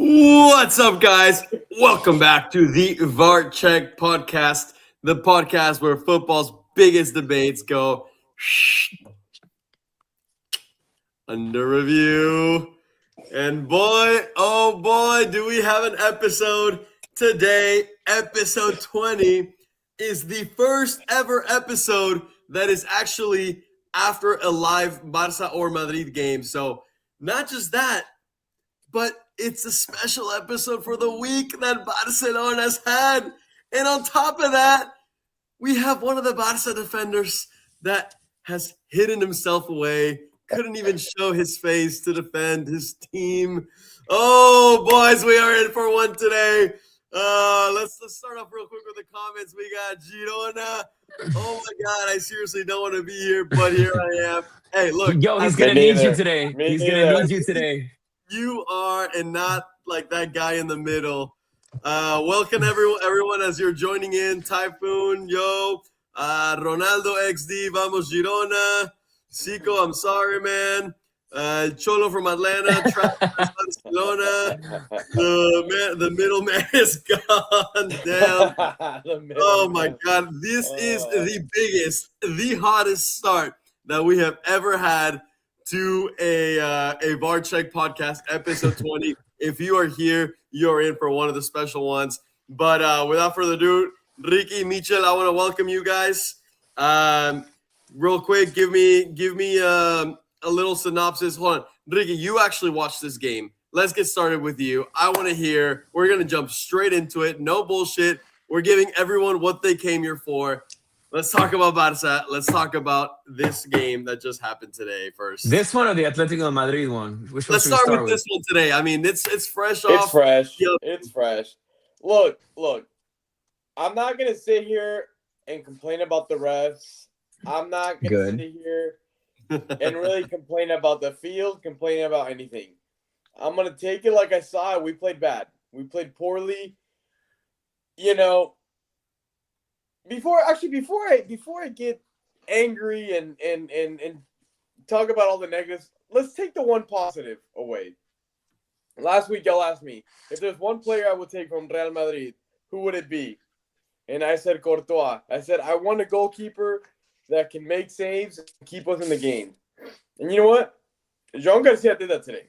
What's up, guys? Welcome back to the VAR Check Podcast, the podcast where football's biggest debates go under review. And boy, oh boy, do we have an episode today. Episode 20 is the first ever episode that is actually after a live Barça or Madrid game. So not just that, but it's a special episode for the week that Barcelona has had. And on top of that, we have one of the Barça defenders that has hidden himself away, couldn't even show his face to defend his team. Oh, boys, we are in for one today. Let's start off real quick with the comments. We got Girona. Oh, my God, I seriously don't want to be here, but here I am. Hey, look. Yo, he's going to need you today. He's going to need you today. You are, and not like that guy in the middle. Welcome everyone as you're joining in. Typhoon, yo, Ronaldo XD, vamos Girona. Zico, I'm sorry, man. Cholo from Atlanta, Barcelona. The middleman is gone down. Oh my God, this is the biggest, the hottest start that we have ever had to a VAR Check Podcast, episode 20. If you are here, you're in for one of the special ones. But without further ado, Ricky, Michel, I want to welcome you guys. Real quick, give me a little synopsis. Hold on. Ricky, you actually watched this game. Let's get started with you. I want to hear. We're going to jump straight into it. No bullshit. We're giving everyone what they came here for. Let's talk about Barça. Let's talk about this game that just happened today first. This one or the Atlético Madrid one? Let's start with this one today. I mean, it's fresh off. It's fresh. It's fresh. Look. I'm not going to sit here and complain about the refs. I'm not going to sit here and really complain about the field, complain about anything. I'm going to take it like I saw it. We played bad. We played poorly. You know, Before I get angry and talk about all the negatives, let's take the one positive away. Last week, y'all asked me if there's one player I would take from Real Madrid, who would it be? And I said Courtois. I said I want a goalkeeper that can make saves and keep us in the game. And you know what? Jean Garcia did that today.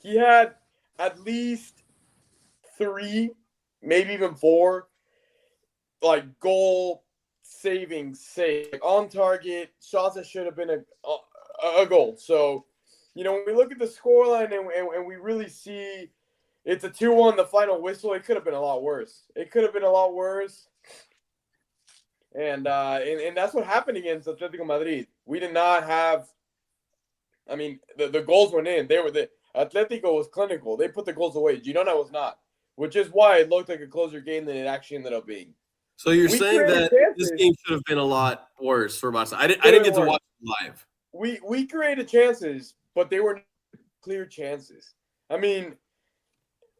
He had at least 3, maybe even 4. Like goal-saving save, like on target, shots that should have been a goal. So, you know, when we look at the scoreline and we really see it's a 2-1, the final whistle, it could have been a lot worse. And that's what happened against Atlético Madrid. We did not have, I mean, the goals went in. Atlético was clinical. They put the goals away. Girona was not, which is why it looked like a closer game than it actually ended up being. So you're saying that this game should have been a lot worse for Barca. I didn't get to watch it live. We created chances, but they were clear chances. I mean,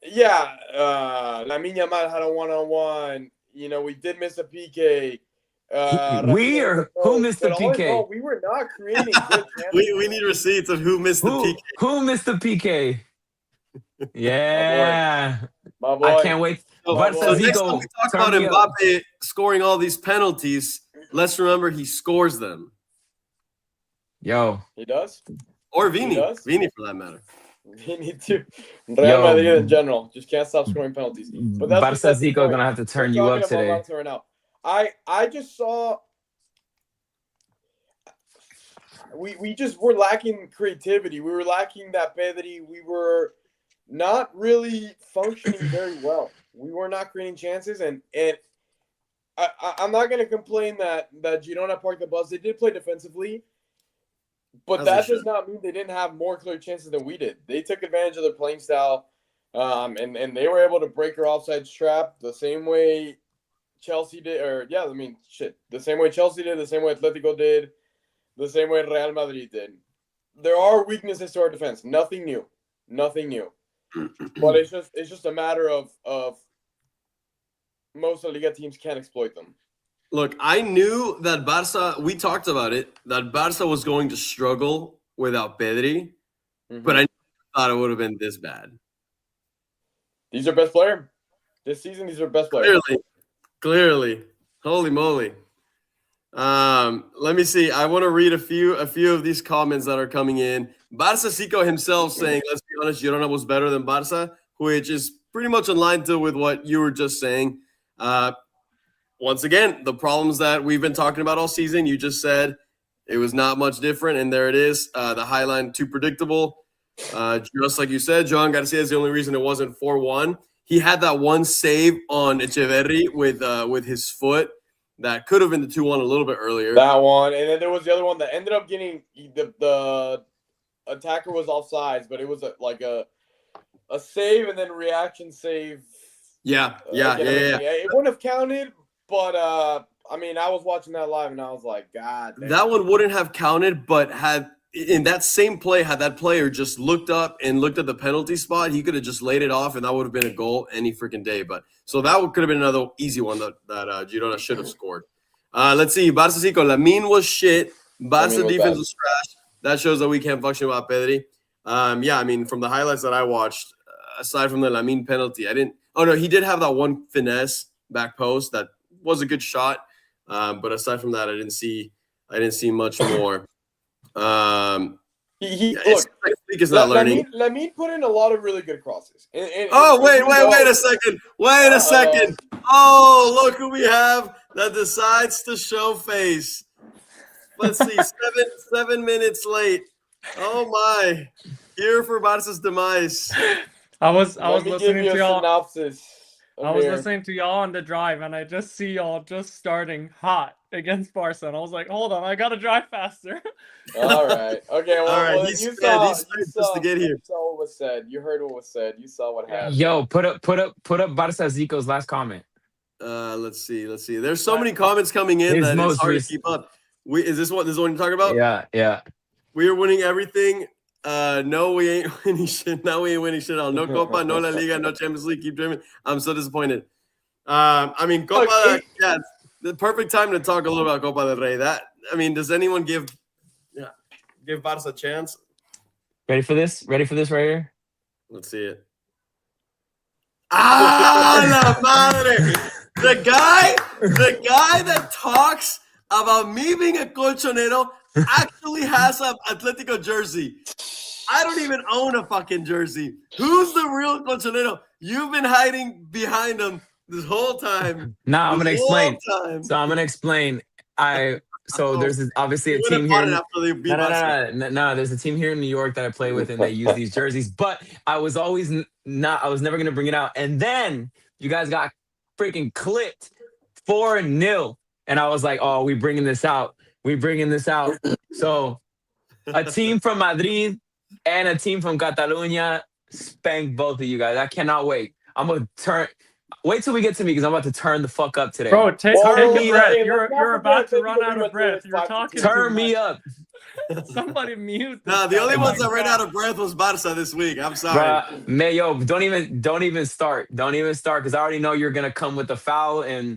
yeah, Lamine Yamal had a one-on-one. You know, we did miss a PK. Who missed the PK? All, we were not creating good chances. we need receipts of who missed the PK. Who missed the PK? Yeah. My boy. I can't wait. So next time we talk about Mbappe scoring all these penalties, let's remember he scores them. Yo. He does? Or Vini. Vini for that matter. Vini too. Real Madrid in general. Just can't stop scoring penalties. But that's Barça Zico going to have to turn you up today. Right now. I just saw we just were lacking creativity. We were lacking that Pedri. We were not really functioning very well. We were not creating chances, and I'm not going to complain that Girona parked the bus. They did play defensively, but that does not mean they didn't have more clear chances than we did. They took advantage of their playing style, and they were able to break our offside trap the same way Chelsea did. The same way Chelsea did, the same way Atletico did, the same way Real Madrid did. There are weaknesses to our defense. Nothing new. But it's just a matter of most of the Liga teams can't exploit them. Look, I knew that Barça, we talked about it, that Barça was going to struggle without Pedri, but I thought it would have been this bad. These are best player. This season, these are best players. Clearly. Holy moly. Let me see. I want to read a few of these comments that are coming in. Barça Zico himself saying, let's be honest, Girona was better than Barça, which is pretty much in line with what you were just saying. Once again, the problems that we've been talking about all season, you just said it was not much different, and there it is. The high line too predictable. Just like you said, Joan Garcia is the only reason it wasn't 4-1. He had that one save on Echeverri with his foot that could have been the 2-1 a little bit earlier. That one, and then there was the other one that ended up getting the attacker was offsides, but it was a save and then reaction save. Yeah. It wouldn't have counted, but I mean, I was watching that live and I was like, God damn. That one wouldn't have counted, but had in that same play, had that player just looked up and looked at the penalty spot, he could have just laid it off, and that would have been a goal any freaking day. But so that could have been another easy one that Girona should have scored. Let's see. Barça Zico, Lamine was shit. Barça defense was trash. That shows that we can't function without Pedri. I mean, from the highlights that I watched, aside from the Lamine penalty, he did have that one finesse back post that was a good shot. But aside from that, I didn't see much more. Lamine put in a lot of really good crosses. Wait a second. Oh, look who we have that decides to show face. Let's see, 7 minutes late. Oh my, here for Barca's demise. I was listening to y'all. Synopsis. I was listening to y'all on the drive, and I just see y'all just starting hot against Barca, and I was like, "Hold on, I gotta drive faster." All right. Okay. Well, all right. You saw to get here. You saw what was said. You heard what was said. You saw what happened. Yo, put up Barça Zico's last comment. Let's see. There's so many comments coming in that it's hard to keep up. Is this one you're talking about? Yeah. We are winning everything. No, we ain't winning shit. No, we ain't winning shit all. No Copa, no La Liga, no Champions League. Keep dreaming. I'm so disappointed. I mean, Copa, it's the perfect time to talk a little about Copa del Rey. Does anyone give Barca a chance? Ready for this right here? Let's see it. La madre! The guy that talks about me being a colchonero actually has an Atletico jersey. I don't even own a fucking jersey. Who's the real colchonero? You've been hiding behind him this whole time. I'm gonna explain. So I'm gonna explain. There's obviously a team here. No. There's a team here in New York that I play with, and they use these jerseys. But I was never gonna bring it out. And then you guys got freaking clipped 4-0, and I was like, oh, we bringing this out. So a team from Madrid and a team from Catalonia spanked both of you guys. I cannot wait. I'm gonna wait till we get to me because I'm about to turn the fuck up today. Bro, take a breath. You're about to run out of breath. You're talking. Turn me up. Somebody mute. No, the only ones that ran out of breath was Barca this week. I'm sorry. Mayo, don't even start. Don't even start because I already know you're gonna come with the foul, and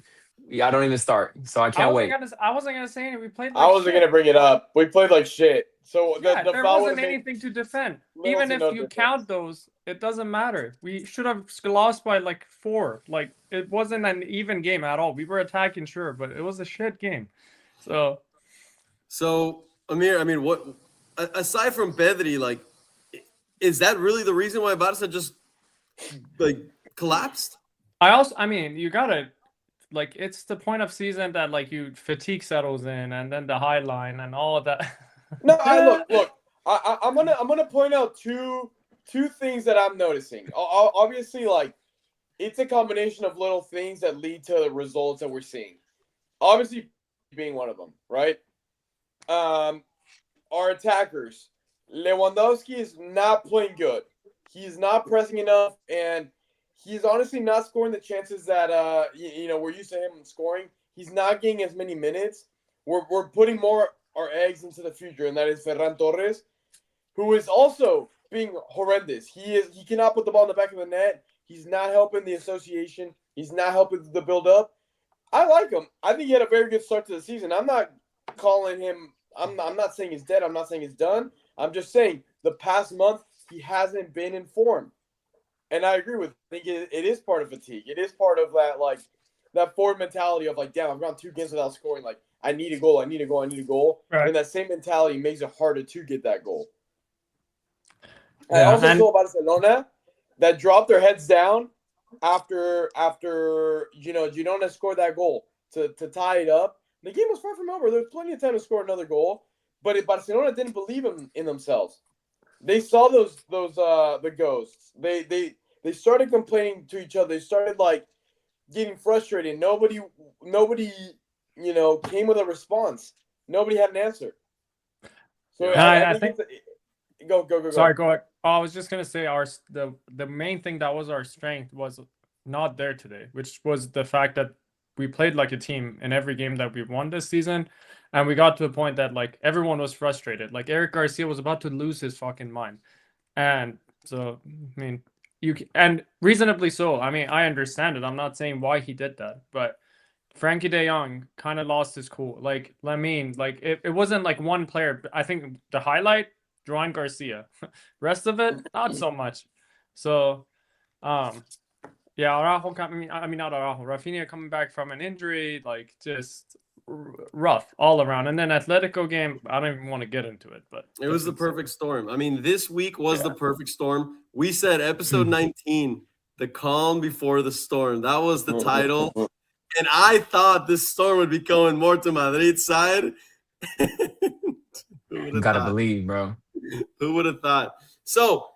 I don't even start. So I can't wait. I wasn't gonna say anything. We played. I wasn't gonna bring it up. We played like shit. So the there foul wasn't anything to defend. Even if you count those, it doesn't matter. We should have lost by like 4. Like it wasn't an even game at all. We were attacking, sure, but it was a shit game. So Amir, what aside from Pedri, like, is that really the reason why Barca just like collapsed? You gotta. Like, it's the point of season that, like, fatigue settles in, and then the high line and all of that. No, look. I'm gonna point out two things that I'm noticing. Obviously, like, it's a combination of little things that lead to the results that we're seeing. Obviously, being one of them, right? Our attackers, Lewandowski is not playing good. He's not pressing enough, and he's honestly not scoring the chances that we're used to him scoring. He's not getting as many minutes. We're putting more our eggs into the future, and that is Ferran Torres, who is also being horrendous. He cannot put the ball in the back of the net. He's not helping the association. He's not helping the build up. I like him. I think he had a very good start to the season. I'm not calling him. I'm not saying he's dead. I'm not saying he's done. I'm just saying the past month he hasn't been in form. And I agree with. I think it is part of fatigue. It is part of that that forward mentality of damn, I've gone 2 games without scoring. I need a goal. I need a goal. I need a goal. Right. And that same mentality makes it harder to get that goal. Yeah, I also saw Barcelona that dropped their heads down after Girona scored that goal to tie it up. The game was far from over. There was plenty of time to score another goal, but Barcelona didn't believe in themselves. They saw the ghosts. They started complaining to each other. They started getting frustrated. Nobody came with a response. Nobody had an answer. So I think go. Sorry, go ahead. Oh, I was just gonna say the main thing that was our strength was not there today, which was the fact that we played like a team in every game that we won this season, and we got to a point that everyone was frustrated. Eric Garcia was about to lose his fucking mind, and so and reasonably so. I understand it. I'm not saying why he did that, but Frankie De Jong kind of lost his cool. It wasn't one player. I think the highlight, Joan Garcia. Rest of it, not so much. So, yeah, Araujo. Not Araujo. Rafinha coming back from an injury, just rough all around. And then Atletico game, I don't even want to get into it, but it was the perfect storm. This week was the perfect storm. We said episode 19, the calm before the storm. That was the title. And I thought this storm would be going more to Madrid's side. Gotta believe, bro. Who would have thought? So,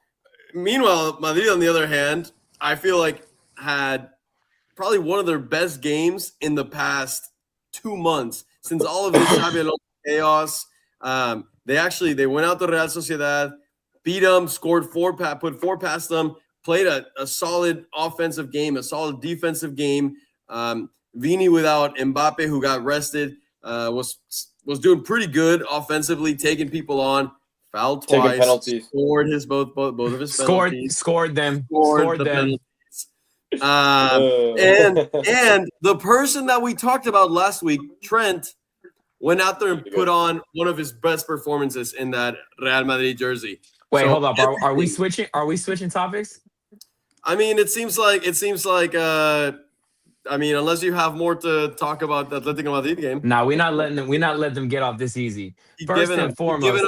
meanwhile, Madrid, on the other hand, I feel had probably one of their best games in the past 2 months since all of this Xabi Alonso chaos. They went out to Real Sociedad, beat them, put 4 past them, played a solid offensive game, a solid defensive game. Vini without Mbappe, who got rested, was doing pretty good offensively, taking people on, fouled twice, scored both of his penalties, scored them. Penalties. And the person that we talked about last week, Trent, went out there and put on one of his best performances in that Real Madrid jersey. Wait, hold up. Are we switching? Are we switching topics? It seems like. Unless you have more to talk about the Atlético Madrid game. No, we're not letting them get off this easy. First and foremost,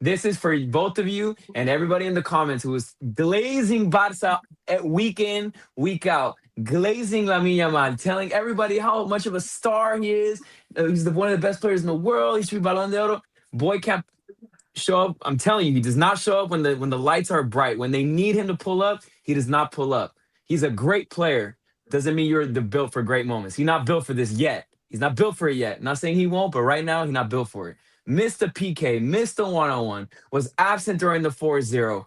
this is for both of you and everybody in the comments who is glazing Barça week in, week out, glazing Lamine Yamal, telling everybody how much of a star he is. He's one of the best players in the world. He should be Balón de Oro. Boy can't show up. I'm telling you, he does not show up when the lights are bright. When they need him to pull up, he does not pull up. He's a great player. Doesn't mean you're built for great moments. He's not built for this yet. He's not built for it yet. Not saying he won't, but right now he's not built for it. Missed the PK, missed the 1-on-1, was absent during the 4-0.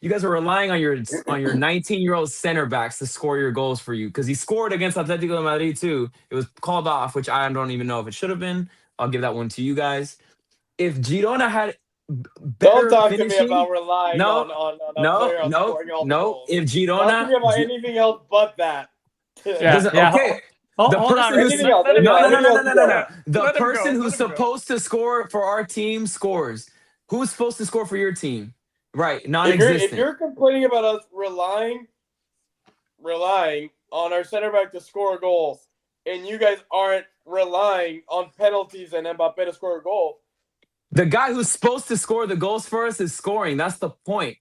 You guys were relying on your 19-year-old center backs to score your goals for you because he scored against Atlético Madrid too. It was called off, which I don't even know if it should have been. I'll give that one to you guys. If Girona had better don't talk finishing, to me about relying on no. If Girona, talk to me about anything else but that. Okay. The person who's supposed to score for our team scores. Who's supposed to score for your team? Right, non-existent. If you're complaining about us relying on our center back to score a goal, and you guys aren't relying on penalties and Mbappe to score a goal, the guy who's supposed to score the goals for us is scoring. That's the point.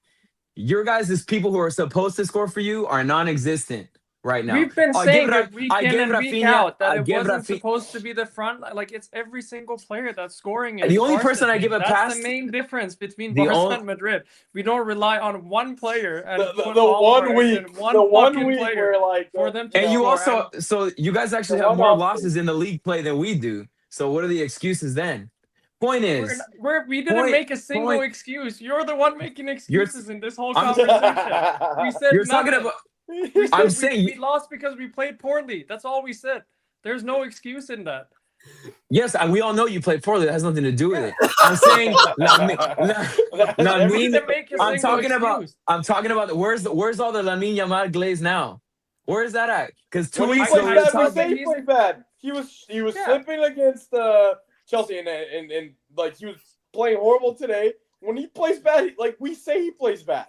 Your guys' people who are supposed to score for you are non-existent right now. We've been saying it week in and week out that it wasn't supposed to be the front. It's every single player that's scoring. The only person I give a pass. That's the main difference between Barca and Madrid. We don't rely on one player and the one week where for them to. And you also, so you guys actually have more losses in the league play than we do. So what are the excuses then? Point is, we didn't make a single excuse. You're the one making excuses in this whole conversation. We said you're talking about. I'm saying we lost because we played poorly. That's all we said. There's no excuse in that. Yes, and we all know you played poorly. That has nothing to do with it. I'm saying, I'm talking about where's all the Lamine Yamal glaze now? Where is that at? Because 2 weeks ago he played bad. He was slipping against Chelsea and he was playing horrible today. When he plays bad, we say he plays bad.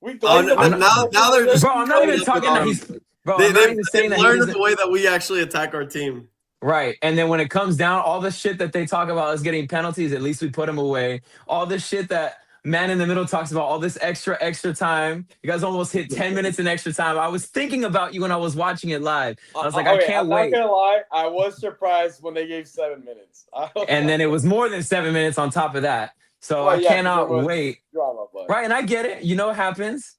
We now they're just. Bro, I'm not even talking that he's. Bro, I'm not even saying that he learned the way that we actually attack our team. Right. And then when it comes down, all the shit that they talk about us getting penalties, at least we put them away. All this shit that man in the middle talks about, all this extra time. You guys almost hit 10 minutes in extra time. I was thinking about you when I was watching it live. I was like, I can't wait. I'm not gonna lie, I was surprised when they gave 7 minutes. And then it was more than 7 minutes on top of that. So I cannot wait. Drama, right, and I get it. You know what happens?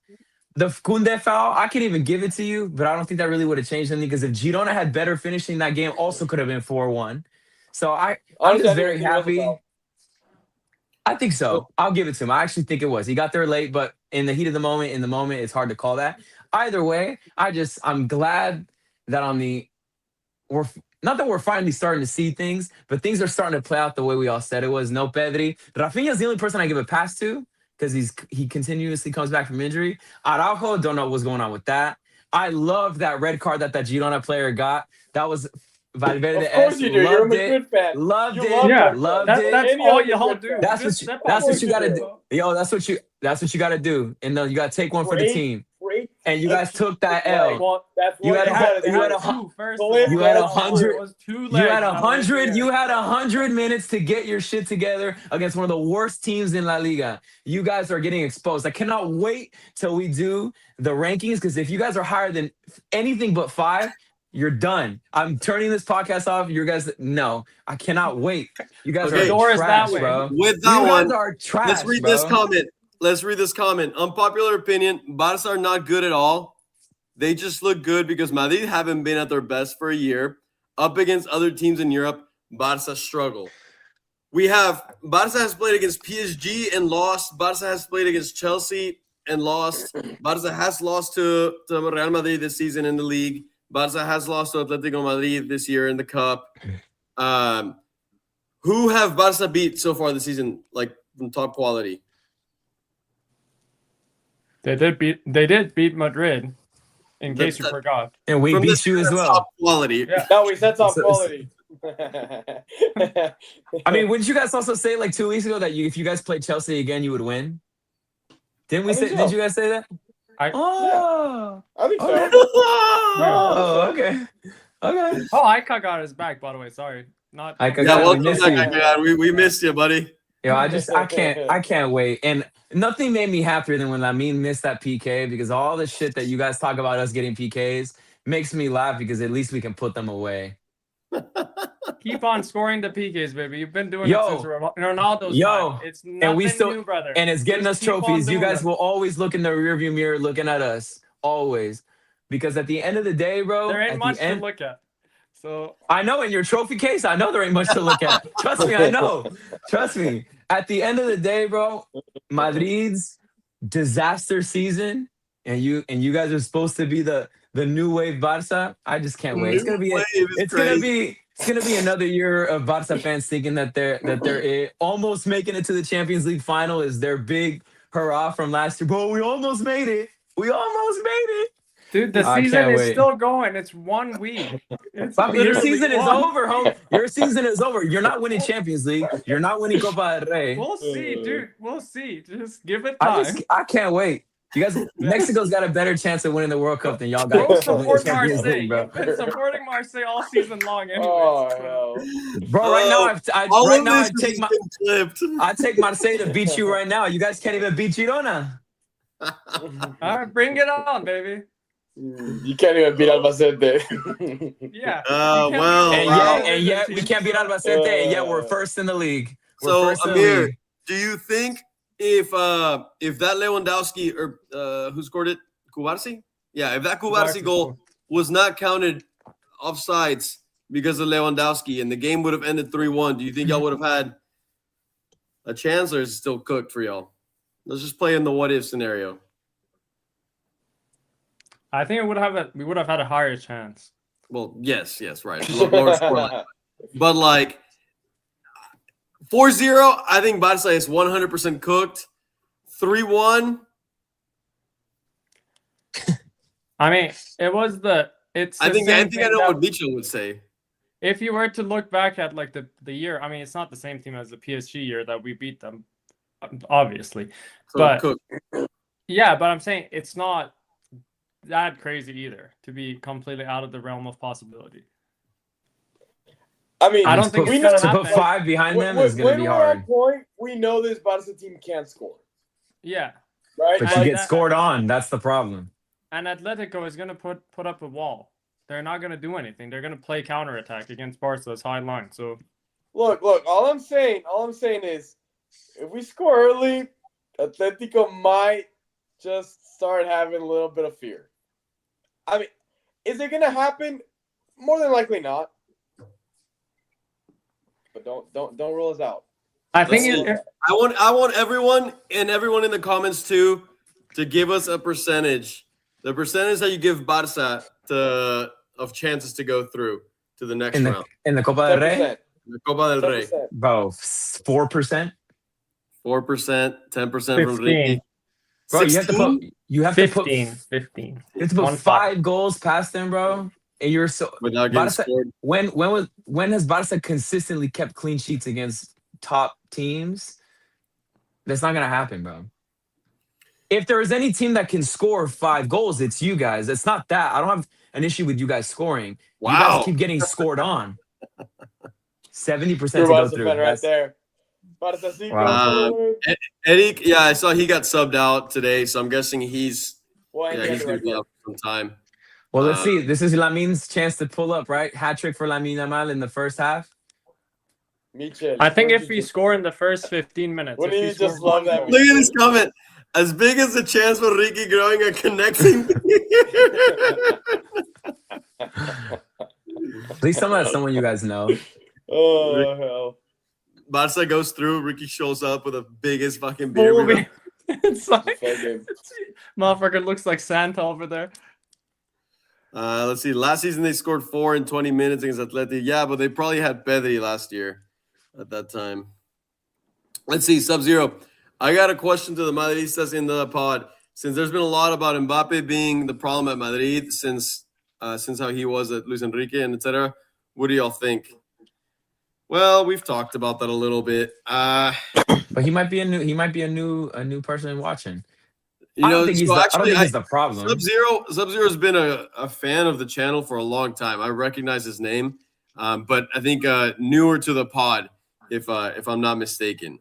The Kunde foul, I can even give it to you, but I don't think that really would have changed anything because if Girona had better finishing, that game also could have been 4-1. So I'm just very happy. I think so. I'll give it to him. I actually think it was. He got there late, but in the heat of the moment, it's hard to call that. Either way, I'm glad that not that we're finally starting to see things, but things are starting to play out the way we all said it was. No Pedri. Rafinha's the only person I give a pass to, because he continuously comes back from injury. Araujo, don't know what's going on with that. I love that red card that Girona player got. That was Valverde. Of course you do. You're a Madrid fan. Loved it. That's all y'all do. That's what you gotta do. Yo, that's what you gotta do. And you gotta take one for the team. And you guys took that L. Well, you had 100 minutes to get your shit together against one of the worst teams in La Liga. You guys are getting exposed. I cannot wait till we do the rankings, because if you guys are higher than anything but 5, you're done. I'm turning this podcast off. You guys, no, I cannot wait. You guys are trash, bro. With that one, are trash, let's read this comment. Unpopular opinion, Barça are not good at all. They just look good because Madrid haven't been at their best for a year. Up against other teams in Europe, Barça struggle. Barça has played against PSG and lost. Barça has played against Chelsea and lost. Barça has lost to Real Madrid this season in the league. Barça has lost to Atlético Madrid this year in the cup. Who have Barça beat so far this season, like from top quality? They did beat Madrid, in case you forgot. And we beat you as well. Top quality. Yeah. No, we said top quality. I mean, wouldn't you guys also say like 2 weeks ago that if you guys played Chelsea again, you would win? Didn't we say? So. Did you guys say that? I think so. Okay. Oh, okay. Okay. Oh, Ika got his back, by the way. Sorry. Not. Ika welcome back. We missed you, buddy. Yo, I can't wait. And nothing made me happier than when Lamine missed that PK, because all the shit that you guys talk about us getting PKs makes me laugh, because at least we can put them away. Keep on scoring the PKs, baby. You've been doing it since Ronaldo's time. It's nothing new, brother. And it's getting us trophies. You guys will always look in the rearview mirror looking at us. Always. Because at the end of the day, bro, there ain't much to look at. So I know in your trophy case, I know there ain't much to look at. Trust me, I know. Trust me. At the end of the day, bro, Madrid's disaster season, and you guys are supposed to be the new wave Barça. I just can't wait. It's gonna be another year of Barça fans thinking that they're almost making it to the Champions League final is their big hurrah from last year. Bro, we almost made it. Dude, the season is still going. It's 1 week. Your season is over, home. Your season is over. You're not winning Champions League. You're not winning Copa del Rey. We'll see, dude. We'll see. Just give it time. I can't wait. You guys, Mexico's got a better chance of winning the World Cup than y'all got. Go support Marseille. You've been supporting Marseille all season long, anyways. Bro, right now I take Marseille to beat you right now. You guys can't even beat Girona. All right, bring it on, baby. You can't even beat Albacete. Yeah. And yet we can't beat Albacete, and yet we're first in the league. Amir, do you think if that Lewandowski or who scored it, Cubarsi? Yeah, if that Cubarsi goal was not counted offsides because of Lewandowski and the game would have ended 3-1, do you think y'all would have had a chance, or is it still cooked for y'all? Let's just play in the what if scenario. I think we would have had a higher chance. Well, yes, right. Lower scoreline. But like 4-0, I think Barça is 100% cooked. 3-1. I mean, I think I know what Bicho would say. If you were to look back at like the year, I mean, it's not the same team as the PSG year that we beat them, obviously. So but cooked. Yeah, but I'm saying it's not that crazy either to be completely out of the realm of possibility. I mean, I don't think we it's know gonna to happen. put 5 behind them is going to be when we're hard. at point, we know this Barca team can't score. Yeah. Right? But you get scored on. That's the problem. And Atletico is going to put up a wall. They're not going to do anything. They're going to play counterattack against Barca's high line. So look, all I'm saying is if we score early, Atletico might just start having a little bit of fear. I mean, is it going to happen? More than likely not. But don't rule us out. I think I want everyone in the comments too to give us a percentage. The percentage that you give Barca of chances to go through to the next round. In the Copa del Rey? The Copa del Rey. Bro, 4%? 4%, 10% from Ricky. Bro, you have 15. You have to put 5 goals past them, bro. And you're so without getting scored. When has Barca consistently kept clean sheets against top teams? That's not gonna happen, bro. If there is any team that can score 5 goals, it's you guys. It's not that. I don't have an issue with you guys scoring. Wow. You guys keep getting scored on. 70% to go through. Right there. Wow. Eddie, yeah, I saw he got subbed out today, so I'm guessing he's going to be out for some time. Well, let's see. This is Lamin's chance to pull up, right? Hat trick for Lamine Yamal in the first half. I think if we score in the first 15 minutes. Wouldn't you just love that? Look at this comment. As big as the chance for Ricky growing and connecting. Please tell me that's someone you guys know. Oh, hell. Barca goes through. Ricky shows up with the biggest fucking beer. It's like, motherfucker looks like Santa over there. Let's see. Last season they scored 4 in 20 minutes against Atleti. Yeah, but they probably had Pedri last year at that time. Let's see. Sub-Zero. I got a question to the Madridistas in the pod. Since there's been a lot about Mbappe being the problem at Madrid since how he was at Luis Enrique and etc. What do y'all think? Well, we've talked about that a little bit. But he might be a new person watching. I don't think he's the problem. Sub-Zero's been a fan of the channel for a long time. I recognize his name, but I think newer to the pod, if I'm not mistaken.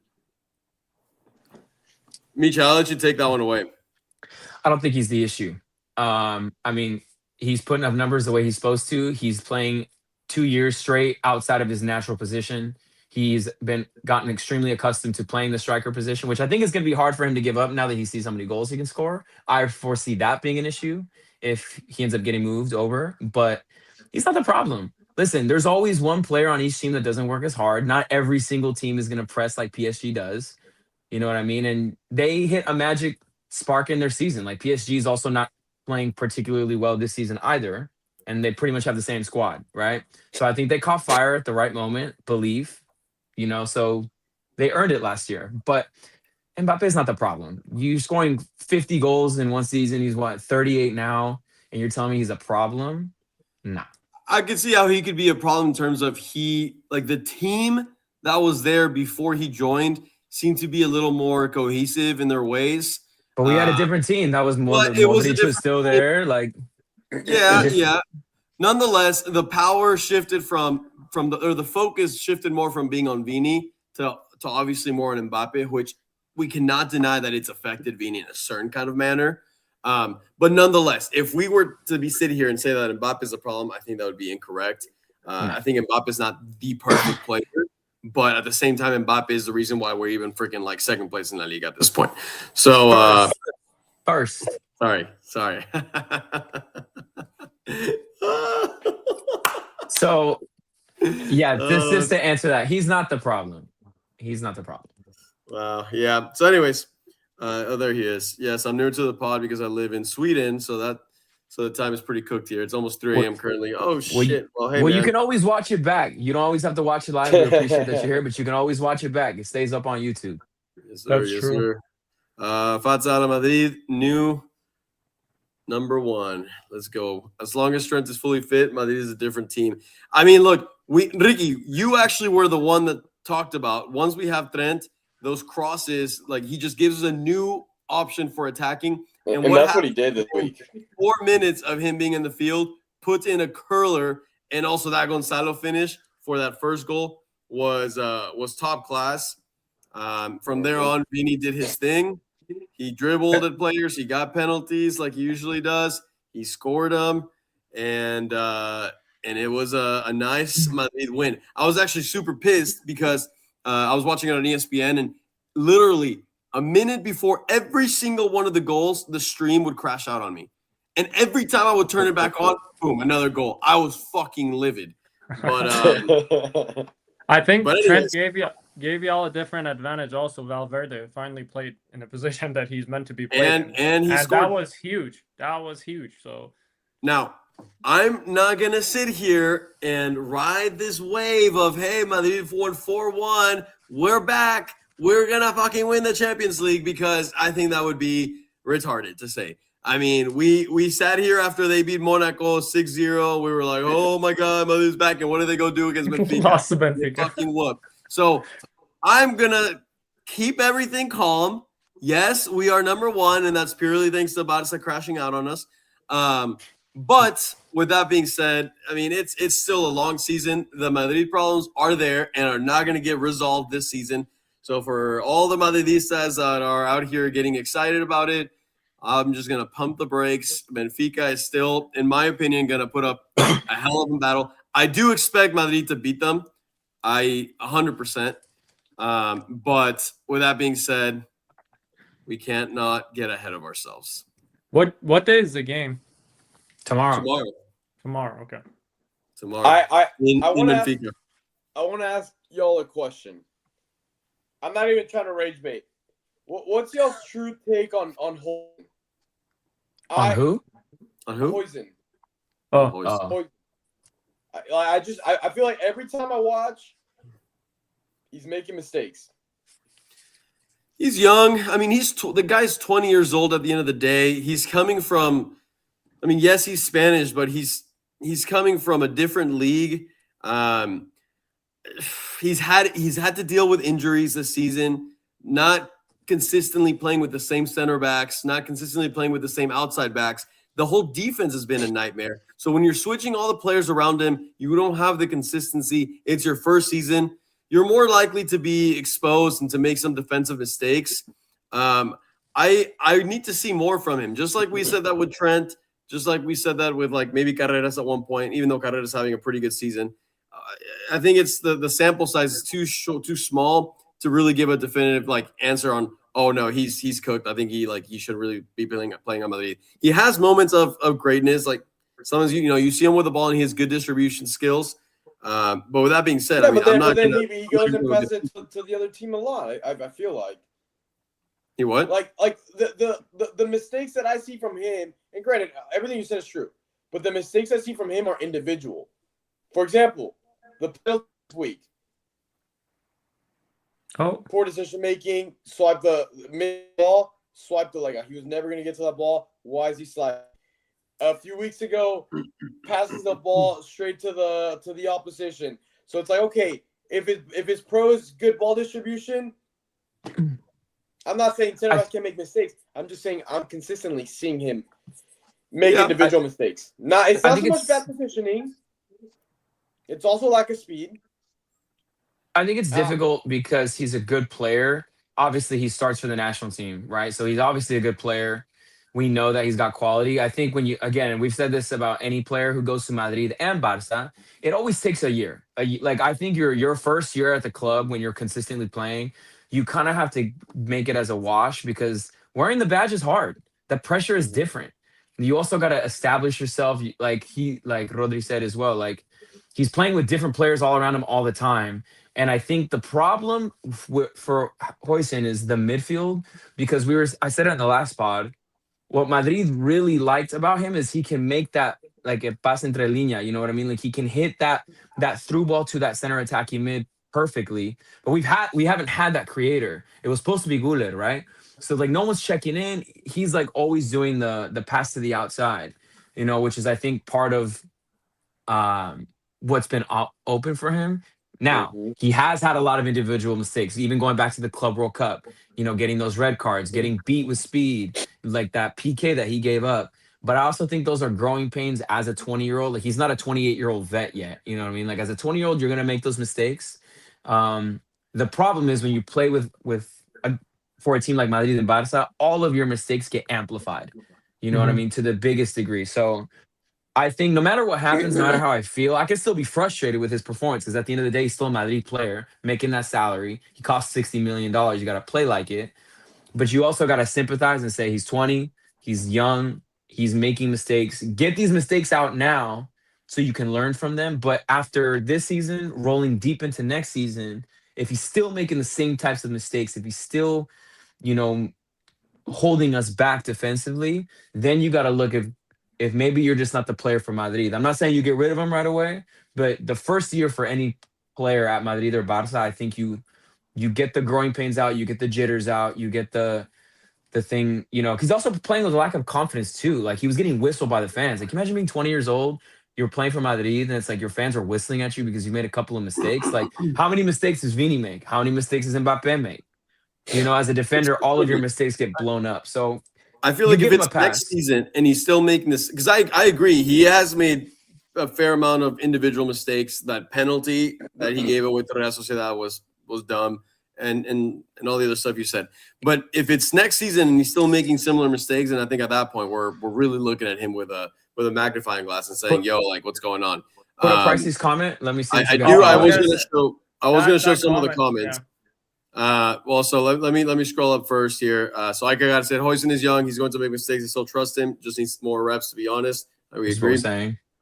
Micha, I'll let you take that one away. I don't think he's the issue. I mean, he's putting up numbers the way he's supposed to. He's playing 2 years straight outside of his natural position. He's gotten extremely accustomed to playing the striker position, which I think is going to be hard for him to give up now that he sees how many goals he can score. I foresee that being an issue if he ends up getting moved over, but he's not the problem. Listen, there's always one player on each team that doesn't work as hard. Not every single team is going to press like PSG does. You know what I mean? And they hit a magic spark in their season. Like PSG is also not playing particularly well this season either. And they pretty much have the same squad, right? So I think they caught fire at the right moment, so they earned it last year. But Mbappe is not the problem. You scoring 50 goals in one season. He's 38 now. And you're telling me he's a problem? Nah. I could see how he could be a problem in terms of the team that was there before he joined seemed to be a little more cohesive in their ways. But we had a different team. That was more. Modric was still there. Yeah. Nonetheless, the power shifted from the focus shifted more from being on Vini to obviously more on Mbappe, which we cannot deny that it's affected Vini in a certain kind of manner. But nonetheless, if we were to be sitting here and say that Mbappe is a problem, I think that would be incorrect. I think Mbappe is not the perfect player, but at the same time, Mbappe is the reason why we're even freaking second place in La Liga at this point. So first. Sorry. So, yeah, this is to answer that. He's not the problem. Wow. Yeah. So, anyways, there he is. Yes, I'm new to the pod because I live in Sweden, so the time is pretty cooked here. It's almost 3 a.m. currently. Oh shit. Well, you can always watch it back. You don't always have to watch it live. We appreciate that you're here, but you can always watch it back. It stays up on YouTube. Yes, sir. That's true. Fatsa Madrid, new number 1. Let's go. As long as Trent is fully fit, Madrid is a different team. I mean, look, Ricky, you actually were the one that talked about once we have Trent, those crosses, he just gives us a new option for attacking. And that's what he did this week. 4 minutes of him being in the field, puts in a curler, and also that Gonzalo finish for that first goal was top class. From there on, Vini did his thing. He dribbled at players. He got penalties like he usually does. He scored them, and it was a nice Madrid win. I was actually super pissed because I was watching it on ESPN, and literally a minute before every single one of the goals, the stream would crash out on me. And every time I would turn it back on, boom, another goal. I was fucking livid. But I think Trent gave y'all a different advantage. Also, Valverde finally played in a position that he's meant to be playing, and he scored. That was huge. That was huge. So now I'm not gonna sit here and ride this wave of hey, Madrid won 4-1. We're back. We're gonna fucking win the Champions League, because I think that would be retarded to say. I mean, we sat here after they beat Monaco 6-0. We were like, oh my God, Madrid's back. And what did they go do against Benfica? Lost to Benfica. Fucking whoop. So I'm going to keep everything calm. Yes, we are number one, and that's purely thanks to Barça crashing out on us. But with that being said, I mean, it's still a long season. The Madrid problems are there and are not going to get resolved this season. So for all the Madridistas that are out here getting excited about it, I'm just going to pump the brakes. Benfica is still, in my opinion, going to put up a hell of a battle. I do expect Madrid to beat them. 100%. But with that being said, we can't not get ahead of ourselves. What day is the game? Tomorrow. Okay. Tomorrow. I want to ask y'all a question. I'm not even trying to rage bait. What's y'all's true take on Hoyson? On who? On who? Hoyson. Oh. I feel like every time I watch, he's making mistakes. He's young. I mean, the guy's 20 years old at the end of the day. He's coming from, I mean, yes, he's Spanish, but he's coming from a different league. He's had to deal with injuries this season, not consistently playing with the same center backs, not consistently playing with the same outside backs. The whole defense has been a nightmare. So when you're switching all the players around him, you don't have the consistency. It's your first season. You're more likely to be exposed and to make some defensive mistakes. I need to see more from him. Just like we said that with Trent, just like we said that with like maybe Carreras at one point, even though Carreras is having a pretty good season. I think it's the sample size is too small to really give a definitive like answer on, oh no, he's cooked. I think he should really be playing on Madrid. He has moments of greatness, like sometimes you see him with the ball and he has good distribution skills. But with that being said, he goes and passes it to the other team a lot. I feel like he what? Like the mistakes that I see from him, and granted, everything you said is true, but the mistakes I see from him are individual. For example, the penalty week. Oh, poor decision making. Swipe the mid ball. Swipe the he was never gonna get to that ball. Why is he sliding? A few weeks ago, passes the ball straight to the opposition. So it's like, okay, if his pros good ball distribution, I'm not saying center backs can't make mistakes. I'm just saying I'm consistently seeing him make individual mistakes. It's not so much bad positioning. It's also lack of speed. I think it's difficult because he's a good player. Obviously, he starts for the national team, right? So he's obviously a good player. We know that he's got quality. I think and we've said this about any player who goes to Madrid and Barça, it always takes a year. I think your first year at the club when you're consistently playing, you kind of have to make it as a wash because wearing the badge is hard. The pressure is different. You also got to establish yourself. Like Rodri said as well, like he's playing with different players all around him all the time. And I think the problem for Hoyson is the midfield because I said it in the last pod. What Madrid really liked about him is he can make that like a pass entre línea, you know what I mean? Like he can hit that through ball to that center attacking mid perfectly. But we haven't had that creator. It was supposed to be Guller, right? So like no one's checking in. He's like always doing the pass to the outside, which is I think part of what's been open for him. Now, he has had a lot of individual mistakes, even going back to the Club World Cup, getting those red cards, getting beat with speed, like that PK that he gave up. But I also think those are growing pains as a 20-year-old. Like, he's not a 28-year-old vet yet. You know what I mean? Like, as a 20-year-old, you're going to make those mistakes. The problem is when you play for a team like Madrid and Barça, all of your mistakes get amplified. You know what I mean? To the biggest degree. So I think no matter what happens, no matter how I feel, I can still be frustrated with his performance because at the end of the day, he's still a Madrid player making that salary. He costs $60 million. You got to play like it. But you also got to sympathize and say he's 20, he's young, he's making mistakes. Get these mistakes out now so you can learn from them. But after this season, rolling deep into next season, if he's still making the same types of mistakes, if he's still, holding us back defensively, then you got to look at if maybe you're just not the player for Madrid. I'm not saying you get rid of him right away, but the first year for any player at Madrid or Barça, I think you get the growing pains out, you get the jitters out, you get the thing, because he's also playing with a lack of confidence too. Like, he was getting whistled by the fans. Like, imagine being 20 years old, you're playing for Madrid, and it's like your fans are whistling at you because you made a couple of mistakes. Like, how many mistakes does Vini make? How many mistakes does Mbappe make? As a defender, all of your mistakes get blown up. So I feel like if it's next season and he's still making this, because I agree, he has made a fair amount of individual mistakes. That penalty that he gave away to Real Sociedad was dumb, and all the other stuff you said. But if it's next season and he's still making similar mistakes, and I think at that point we're really looking at him with a magnifying glass and saying, "Yo, like, what's going on?" Put up Pricey's comment. Let me see. I was going to show some of the comments. Yeah. So let me scroll up first here. So like I gotta say, Huijsen is young. He's going to make mistakes. I still trust him. Just needs more reps, to be honest. We agree.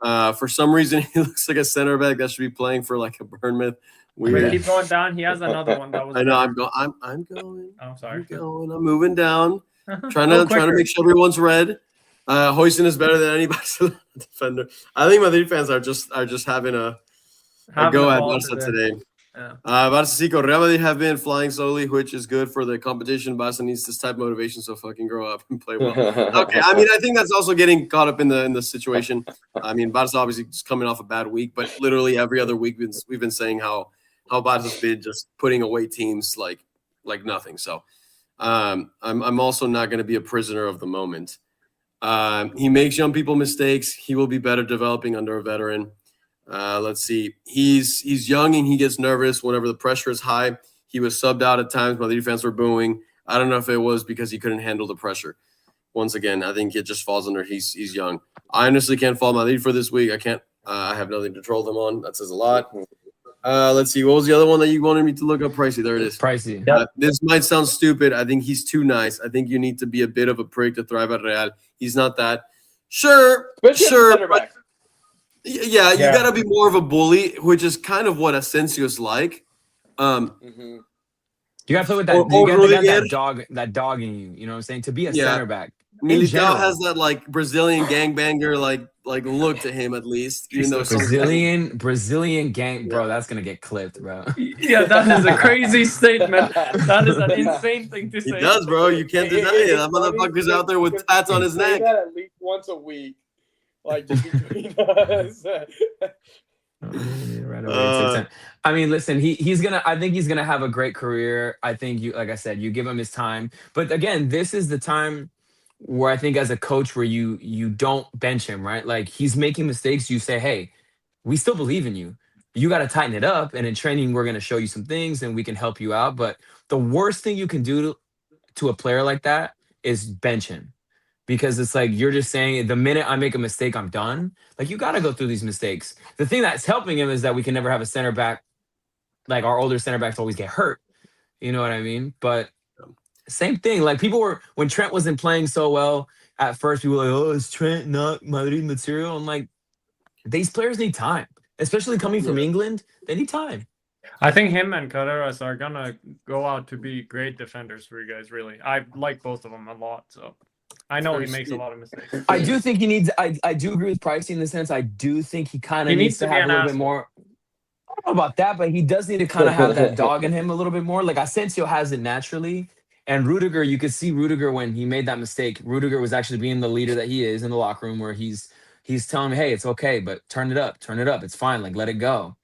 For some reason, he looks like a center back that should be playing for like a Bournemouth. Keep going down. He has another one that was. I know. I'm going. Oh, sorry. I'm moving down. trying to make sure everyone's red. Huijsen is better than any Barcelona defender. I think Madrid fans are just having a go at Barca today. Yeah. Barca Real Madrid have been flying slowly, which is good for the competition. Barca needs this type of motivation, so fucking grow up and play well. Okay, I mean, I think that's also getting caught up in the situation. I mean, Barca obviously just coming off a bad week, but literally every other week we've been saying how Barca's been just putting away teams like nothing. So I'm also not going to be a prisoner of the moment. He makes young people mistakes. He will be better developing under a veteran. Let's see. He's young and he gets nervous whenever the pressure is high. He was subbed out at times. Madrid fans were booing. I don't know if it was because he couldn't handle the pressure. Once again, I think it just falls under he's young. I honestly can't follow Madrid for this week. I can't. I have nothing to troll them on. That says a lot. Let's see. What was the other one that you wanted me to look up? Pricey. There it is. Pricey. This might sound stupid. I think he's too nice. I think you need to be a bit of a prick to thrive at Real. He's not that. Sure. Yeah, you got to be more of a bully, which is kind of what Asensio's like. You got to play with that. You got that dog in you. You know what I'm saying? To be a center back. Militao has that like Brazilian gangbanger like look to him, at least. Even though Brazilian gang, bro. That's gonna get clipped, bro. Yeah, that is a crazy statement. That is an insane thing to say. It does, bro. You can't deny it. That motherfucker's out there with tats on his neck. That at least once a week. Like, just between us. I mean, listen, he's gonna. I think he's gonna have a great career. I think like I said, you give him his time. But again, this is the time where I think as a coach, where you don't bench him, right? Like, he's making mistakes. You say, hey, we still believe in you. You got to tighten it up. And in training, we're gonna show you some things, and we can help you out. But the worst thing you can do to a player like that is bench him. Because it's like you're just saying the minute I make a mistake, I'm done. Like, you got to go through these mistakes. The thing that's helping him is that we can never have a center back. Like, our older center backs always get hurt. You know what I mean? But same thing. Like, when Trent wasn't playing so well at first, people were like, oh, is Trent not Madrid material? I'm like, these players need time, especially coming from England. They need time. I think him and Carreras are going to go out to be great defenders for you guys, really. I like both of them a lot, so. I know he makes a lot of mistakes. I do think he needs. I do agree with Pricey in the sense. I do think he kind of needs to have a little bit more. I don't know about that, but he does need to kind of have that dog in him a little bit more. Like, Asensio has it naturally, and Rudiger. You could see Rudiger when he made that mistake. Rudiger was actually being the leader that he is in the locker room, where he's telling me, "Hey, it's okay, but turn it up. It's fine. Like, let it go."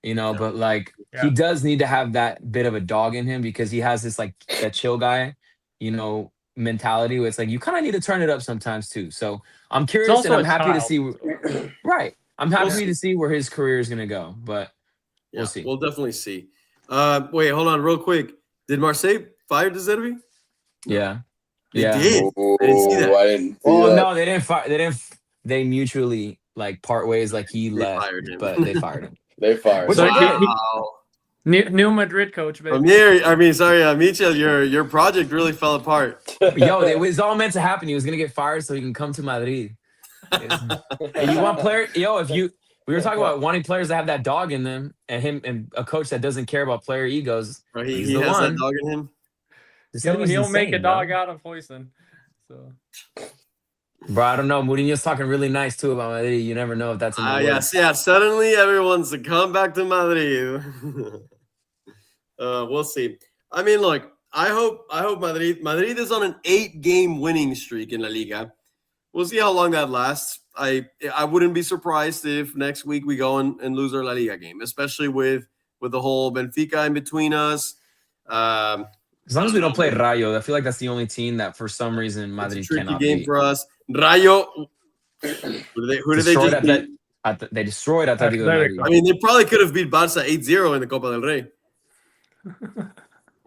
But like he does need to have that bit of a dog in him because he has this like that chill guy, mentality where it's like you kind of need to turn it up sometimes too. So I'm curious and I'm happy to see. Right, I'm happy to see where his career is gonna go, but we'll see. We'll definitely see. Wait, hold on, real quick. Did Marseille fire De Zerbi? Yeah, they did. I didn't see that. I didn't see that. No, they didn't fire. They mutually like part ways. Like he left, but they fired him. They fired. So wow. New Madrid coach, baby. Michel, your project really fell apart. Yo, it was all meant to happen. He was gonna get fired so he can come to Madrid. And you want player? Yo, we were talking about wanting players that have that dog in them, and a coach that doesn't care about player egos. Right, he has that dog in him. He'll make a dog out of Hoyson. So. Bro, I don't know. Mourinho's talking really nice too about Madrid. You never know if that's in the yes. Suddenly, everyone's to come back to Madrid. We'll see. I mean, look, I hope Madrid is on an 8-game winning streak in La Liga. We'll see how long that lasts. I wouldn't be surprised if next week we go and lose our La Liga game, especially with the whole Benfica in between us. As long as we don't play Rayo, I feel like that's the only team that for some reason Madrid cannot beat. It's a tricky game for us. Rayo. Who did they just beat? They destroyed Atlético Madrid. I mean, they probably could have beat Barça 8-0 in the Copa del Rey.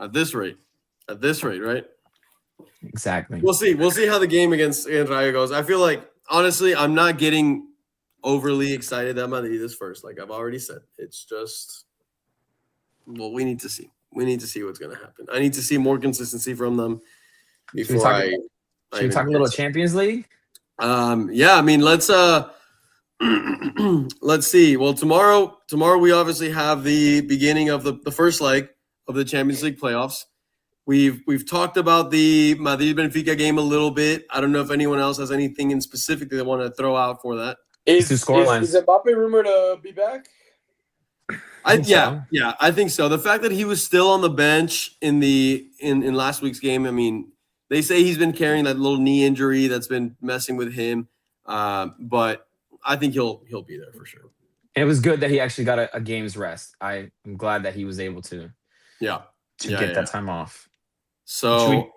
At this rate, right? Exactly. We'll see how the game against Rayo goes. I feel like, honestly, I'm not getting overly excited that Madrid is first. Like I've already said, it's just, well, we need to see. We need to see what's going to happen. I need to see more consistency from them before Should we talk a little Champions League? Yeah, I mean, let's see. Well, tomorrow we obviously have the beginning of the first leg of the Champions League playoffs. We've talked about the Madrid Benfica game a little bit. I don't know if anyone else has anything in specific that they want to throw out for that. Is Mbappe rumored to be back? I think so. The fact that he was still on the bench in last week's game, I mean, they say he's been carrying that little knee injury that's been messing with him. But I think he'll be there for sure. And it was good that he actually got a game's rest. I'm glad that he was able to get that time off. So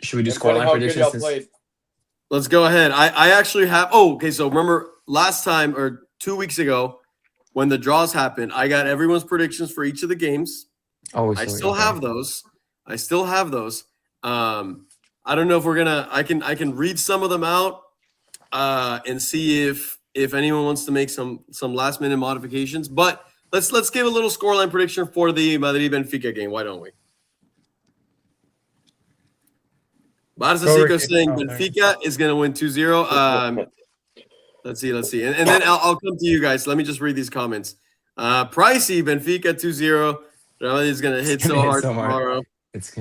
should we do scoreline predictions? Let's go ahead. I actually have. Oh, okay. So remember last time or 2 weeks ago when the draws happened, I got everyone's predictions for each of the games. Oh, I still have those. I don't know if we're gonna. I can read some of them out and see if anyone wants to make some last minute modifications. But let's give a little scoreline prediction for the Madrid Benfica game. Why don't we? Barça Cico saying Benfica is going to win 2-0. Let's see. And then I'll come to you guys. Let me just read these comments. Pricey, Benfica 2-0. Real Madrid is going to hit so hard tomorrow. Let's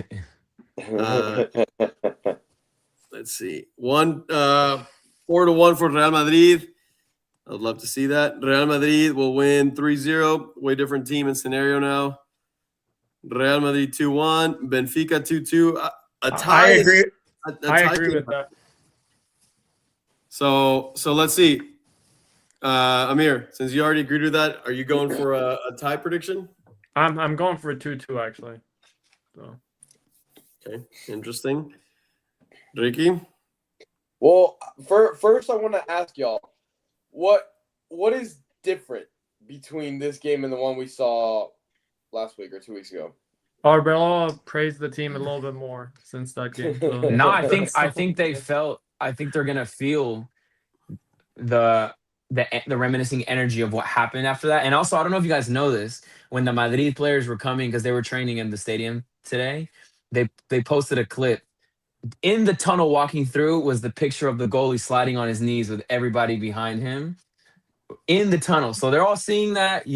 see. 4-1 for Real Madrid. I'd love to see that. Real Madrid will win 3-0. Way different team and scenario now. Real Madrid 2-1. Benfica 2-2. A tie. I agree. I agree with that. So let's see. Amir, since you already agreed with that, are you going for a tie prediction? I'm going for a 2-2 actually. So. Okay, interesting. Ricky? Well, first I want to ask y'all, what is different between this game and the one we saw last week or 2 weeks ago? Arbeloa praised the team a little bit more since that game. So. No, I think they're gonna feel the reminiscing energy of what happened after that. And also, I don't know if you guys know this, when the Madrid players were coming because they were training in the stadium today, they posted a clip. In the tunnel walking through was the picture of the goalie sliding on his knees with everybody behind him in the tunnel. So they're all seeing that,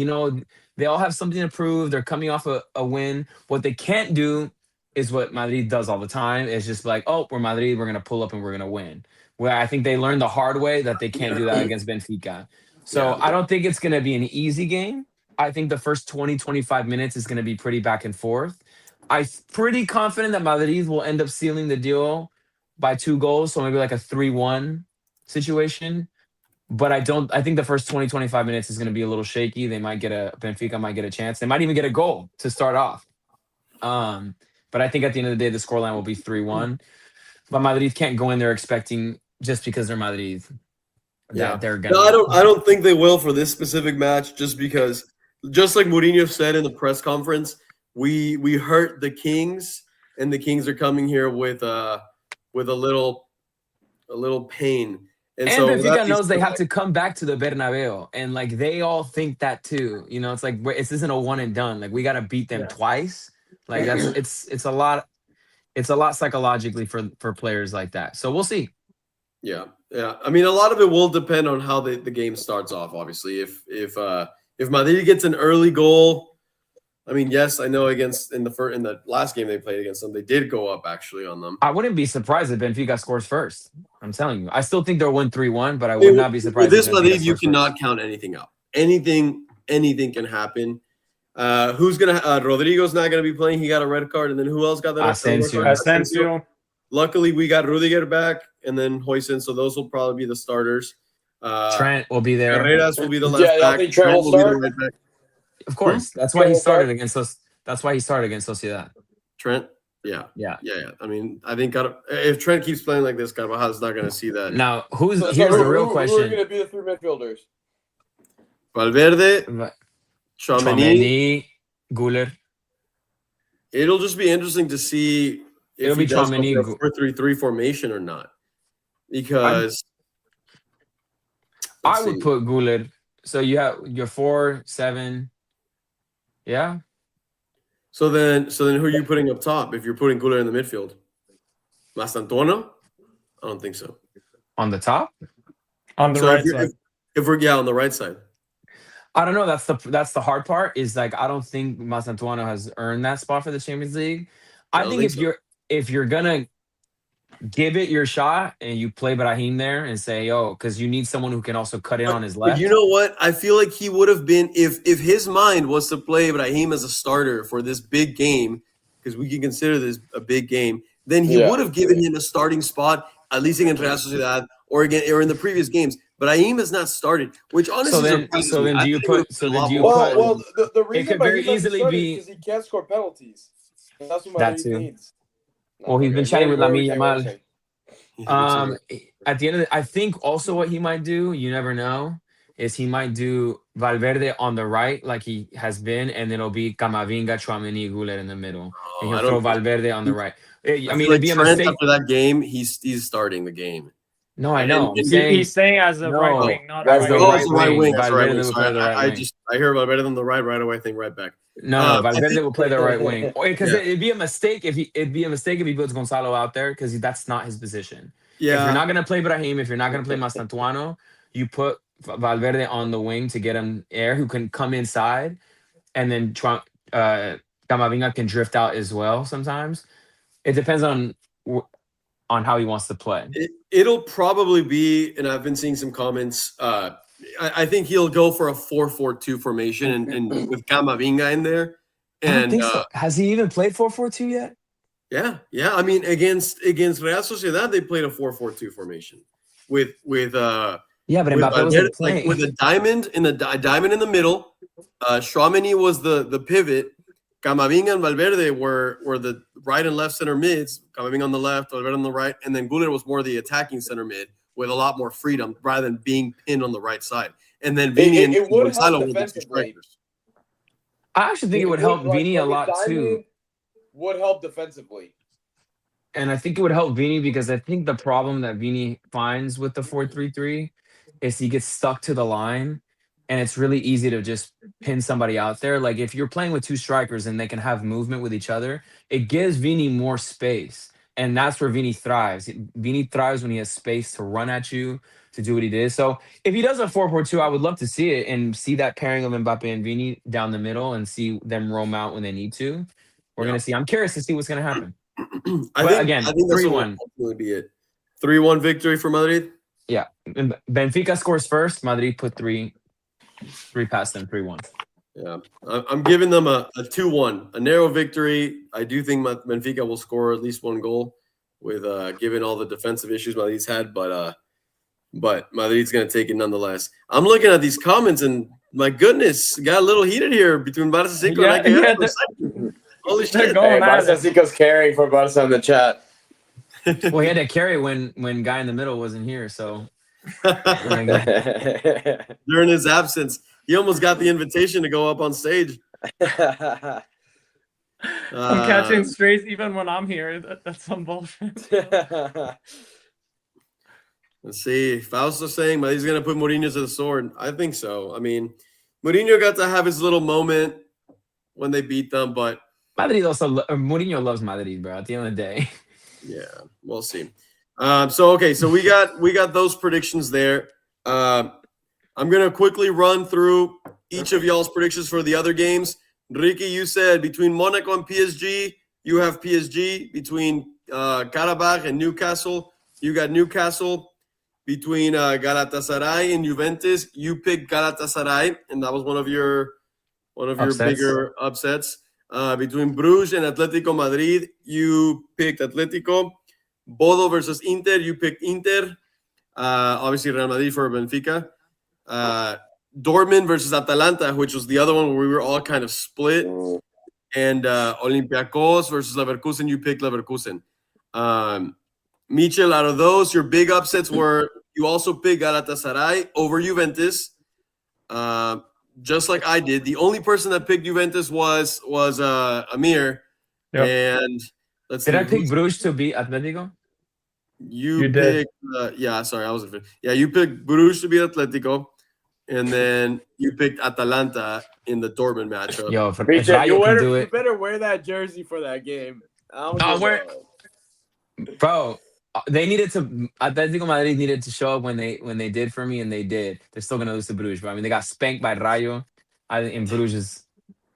they all have something to prove. They're coming off a win. What they can't do is what Madrid does all the time. It's just like, oh, we're Madrid. We're going to pull up and we're going to win. Where I think they learned the hard way that they can't do that against Benfica. So I don't think it's going to be an easy game. I think the first 20, 25 minutes is going to be pretty back and forth. I'm pretty confident that Madrid will end up sealing the deal by 2 goals. So maybe like a 3-1 situation. But I think the first 20, 25 minutes is going to be a little shaky. Benfica might get a chance. They might even get a goal to start off. But I think at the end of the day, the scoreline will be 3-1. But Madrid can't go in there expecting, just because they're Madrid, that they're going to. No, I don't think they will for this specific match, just because, just like Mourinho said in the press conference, we hurt the Kings, and the Kings are coming here with a little pain. And so Benfica knows they have to come back to the Bernabeu, and like they all think that too. You know, it's like this isn't a one and done. Like we got to beat them twice. Like it's a lot. It's a lot psychologically for players like that. So we'll see. Yeah. I mean, a lot of it will depend on how the game starts off. Obviously, if Madrid gets an early goal, I mean, yes, I know in the last game they played against them, they did go up actually on them. I wouldn't be surprised if Benfica scores first. I'm telling you, I still think they'll win 3-1, but I would not be surprised. With this Madrid, you cannot count anything out. Anything can happen. Rodrigo's not gonna be playing. He got a red card, and then who else got that? Asensio. Luckily, we got Rudiger back, and then Huijsen, so those will probably be the starters. Trent will be there. Herreras will be the left back. I think Trent will start. Be the right back. Of course, that's why he started against us. That's why he started against Sociedad. Trent, yeah. I mean, I think if Trent keeps playing like this, Carvajal's not going to see that. Now, here's the real question: Who are going to be the three midfielders? Valverde, Tchouaméni, Güler. It'll just be interesting to see if he does go for a 4-3-3 formation or not, because I would put Güler. So you have your 4-7. Yeah. So then who are you putting up top if you're putting Güler in the midfield? Mastantuono? I don't think so. On the top? On the right side. If we're on the right side. I don't know. That's the hard part. Is like I don't think Mastantuono has earned that spot for the Champions League. I think if you're gonna give it your shot and you play Brahim there and say, because you need someone who can also cut in on his left. But you know what? I feel like he would have been, if his mind was to play Brahim as a starter for this big game, because we can consider this a big game, then he would have given him a starting spot, at least against Real Sociedad or in the previous games. Brahim has not started, which honestly so then do you put the reason it could very easily be because he can't score penalties. And that's what Madrid needs. Well, he's been chatting with Lamine Yamal. At the end of I think also what he might do, you never know, is he might do Valverde on the right like he has been, and then it'll be Camavinga, Tchouaméni, Güler in the middle. And he'll throw Valverde on the right. I mean, it'd be a mistake. After that game, he's starting the game. No, I know. He's saying as a right wing, not as the right wing. That's right wing. I hear Valverde on the right away. Think right back. No, Valverde will play the right wing because it'd be a mistake if he puts Gonzalo out there because that's not his position. Yeah. If you're not gonna play Brahim, if you're not gonna play Mastantuono, you put Valverde on the wing to get him air who can come inside, and then Camavinga can drift out as well. Sometimes it depends on how he wants to play. It'll probably be, and I've been seeing some comments. I think he'll go for a 4-4-2 formation and with Camavinga in there. And I don't think so. Has he even played 4-4-2 yet? Yeah. I mean, against Real Sociedad, they played a 4-4-2 formation with but Mbappé wasn't playing. With a diamond in the middle. Tchouaméni was the pivot. Camavinga and Valverde were the right and left center mids. Camavinga on the left, Valverde on the right, and then Güler was more the attacking center mid with a lot more freedom rather than being pinned on the right side. And then Vini and Gonzalo were the two strikers. I actually think it would help Vini a lot too. Would help defensively. And I think it would help Vini because I think the problem that Vini finds with the 4-3-3 is he gets stuck to the line. And it's really easy to just pin somebody out there. Like if you're playing with two strikers and they can have movement with each other, it gives Vini more space. And that's where Vini thrives. Vini thrives when he has space to run at you, to do what he did. So if he does a 4-4-2, I would love to see it and see that pairing of Mbappe and Vini down the middle and see them roam out when they need to. We're going to see. I'm curious to see what's going to happen. I think 3-1 would be it. 3-1 victory for Madrid? Yeah. Benfica scores first. Madrid put three past them, 3-1. Yeah, I'm giving them a 2-1, a narrow victory. I do think Benfica will score at least one goal with given all the defensive issues Madrid's had. But but Madrid's going to take it nonetheless. I'm looking at these comments, and my goodness, got a little heated here between Barça Cinco and IKF. Holy shit. Hey, Barça Cinco's carrying for Barça in the chat. Well, he had to carry when guy in the middle wasn't here, so. During his absence, he almost got the invitation to go up on stage. I'm catching strays even when I'm here. That's some bullshit. Let's see. Fausto saying he's going to put Mourinho to the sword. I think so. I mean, Mourinho got to have his little moment when they beat them, but Madrid Mourinho loves Madrid, bro. At the end of the day, yeah, we'll see. So we got those predictions there. I'm gonna quickly run through each of y'all's predictions for the other games. Ricky, you said between Monaco and PSG, you have PSG. Between Karabakh and Newcastle, you got Newcastle. Between Galatasaray and Juventus, you picked Galatasaray, and that was one of your bigger upsets. Between Bruges and Atlético Madrid, you picked Atlético. Bodo versus Inter, you picked Inter. Obviously, Real Madrid for Benfica. Dortmund versus Atalanta, which was the other one where we were all kind of split. And Olympiacos versus Leverkusen, you picked Leverkusen. Michel, out of those, your big upsets were you also picked Galatasaray over Juventus, just like I did. The only person that picked Juventus was Amir. Yep. And let's see. Did I pick Bruges to beat Atletico? You picked, sorry, I wasn't. Yeah, you picked Bruges to beat Atletico, and then you picked Atalanta in the Dortmund matchup. Yo, you better wear that jersey for that game. Bro. They needed to. Atlético Madrid needed to show up when they did for me, and they did. They're still gonna lose to Bruges, but I mean they got spanked by Rayo. Bruges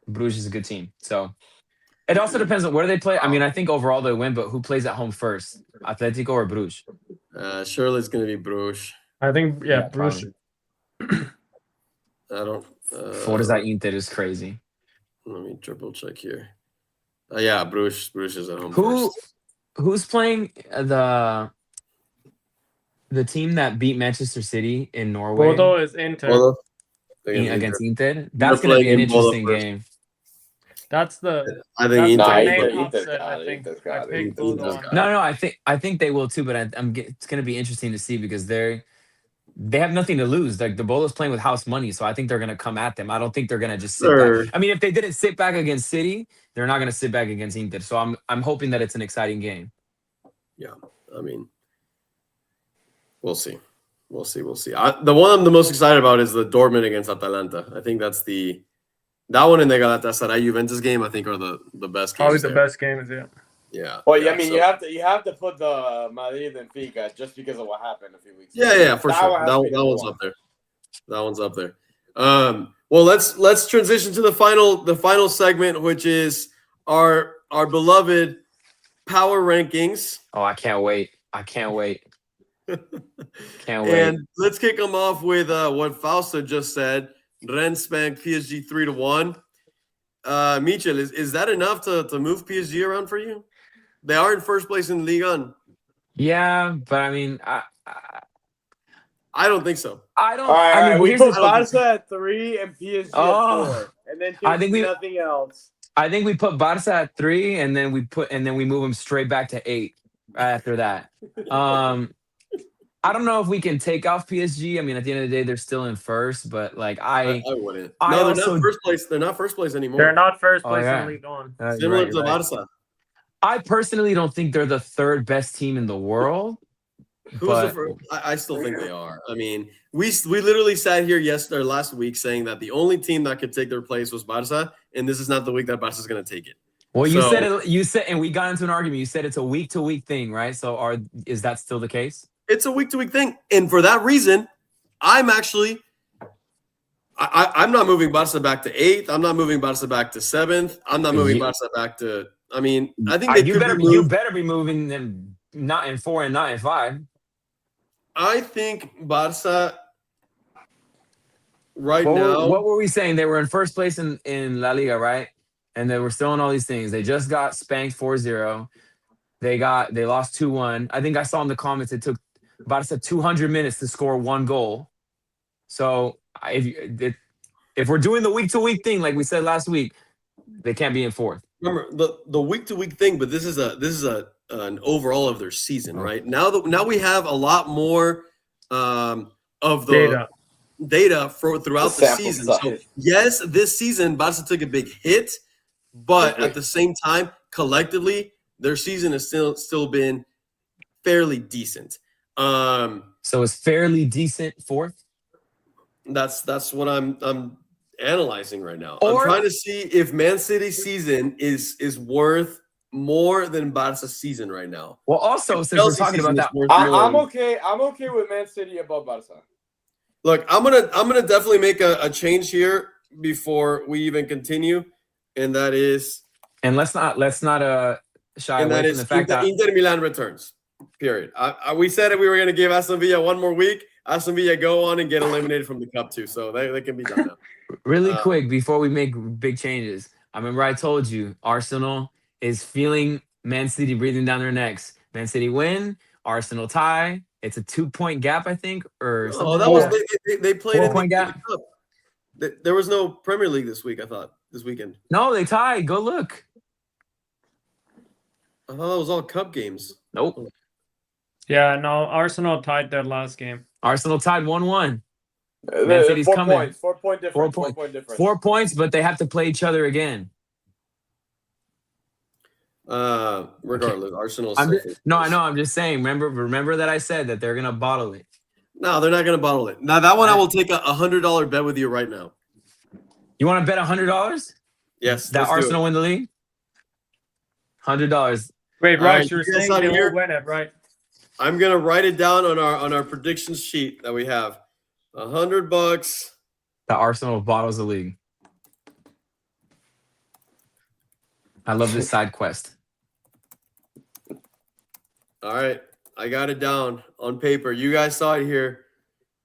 is a good team. So it also depends on where they play. I mean, I think overall they win, but who plays at home first, Atlético or Bruges? Surely it's gonna be Bruges. I think Bruges. I don't. What is that? Inter is crazy. Let me triple check here. Bruges is at home first. Who's playing the team that beat Manchester City in Norway? Bodo is Inter. Against Inter. That's going to be an interesting game. That's the. I think Inter. No. I think they will too, but it's going to be interesting to see because they have nothing to lose. Like the Bolo's playing with house money, so I think they're going to come at them. I don't think they're going to just sit back. I mean, if they didn't sit back against City, they're not going to sit back against Inter. So I'm hoping that it's an exciting game. Yeah, I mean, we'll see. The one I'm the most excited about is the Dortmund against Atalanta. I think that's that one in the Galatasaray Juventus game. I think are the best. Probably the best games. Yeah. Yeah. Well, I mean, you have to put the Madrid and Benfica just because of what happened a few weeks ago. Yeah, for sure. That one's up there. That one's up there. Well, let's transition to the final segment, which is our beloved power rankings. Oh, I can't wait. Can't wait. And let's kick them off with what Fausto just said. Rennes spanked PSG 3-1. Michel, is that enough to move PSG around for you? They are in first place in Liga. Yeah, but I mean, I don't think so. I don't. All right, I mean, we put Barca at 3 and PSG at 4, and then nothing else. I think we put Barca at 3, and then we move them straight back to 8 after that. I don't know if we can take off PSG. I mean, at the end of the day, they're still in first, but like I wouldn't. No, they're not first place. They're not first place anymore. They're not first place in League One. Similar to Barca. I personally don't think they're the third best team in the world. I still think they are. I mean, we literally sat here last week saying that the only team that could take their place was Barca, and this is not the week that Barca's going to take it. Well, you said, and we got into an argument. You said it's a week-to-week thing, right? So, is that still the case? It's a week-to-week thing, and for that reason, I'm not moving Barca back to 8th. I'm not moving Barca back to 7th. I'm not moving Barca back to. I mean, I think you better be moving them not in 4 and not in 5. I think Barca now. What were we saying? They were in first place in La Liga, right? And they were still in all these things. They just got spanked 4-0. They lost 2-1. I think I saw in the comments it took Barca 200 minutes to score 1 goal. So if we're doing the week-to-week thing, like we said last week, they can't be in fourth. Remember the week-to-week thing, but this is an overall of their season, right? Now we have a lot more of the data throughout the season. So yes, this season Barca took a big hit, but at the same time, collectively, their season has still been fairly decent. So it's fairly decent fourth. That's what I'm analyzing right now. I'm trying to see if Man City's season is worth more than Barca's season right now. Well, also since we're talking about that, I'm okay with Man City above Barca. Look, I'm gonna definitely make a change here before we even continue, and that is, and let's not shy away from the fact that Inter Milan returns. Period. We said that we were gonna give Aston Villa 1 more week. Aston Villa go on and get eliminated from the cup too, so they can be done now. Really quick before we make big changes, I remember I told you Arsenal is feeling Man City breathing down their necks. Man City win, Arsenal tie. It's a 2-point gap, I think, or something. Oh, that was they played 4-point gap. The cup. There was no Premier League this weekend. No, they tied. Go look. I thought it was all cup games. Nope. Yeah, no, Arsenal tied their last game. Arsenal tied 1-1. Man City's 4 coming. points. 4-point difference. 4 point difference. 4 points, but they have to play each other again. Regardless, Arsenal. No, I know. I'm just saying. Remember that I said that they're gonna bottle it. No, they're not gonna bottle it. Now that one, I will take a $100 bet with you right now. You want to bet $100? Yes. That Arsenal win the league. $100. Wait, right? You're saying they will win it, right? I'm gonna write it down on our predictions sheet that we have. $100. The Arsenal bottles the league. I love this side quest. All right, I got it down on paper. You guys saw it here.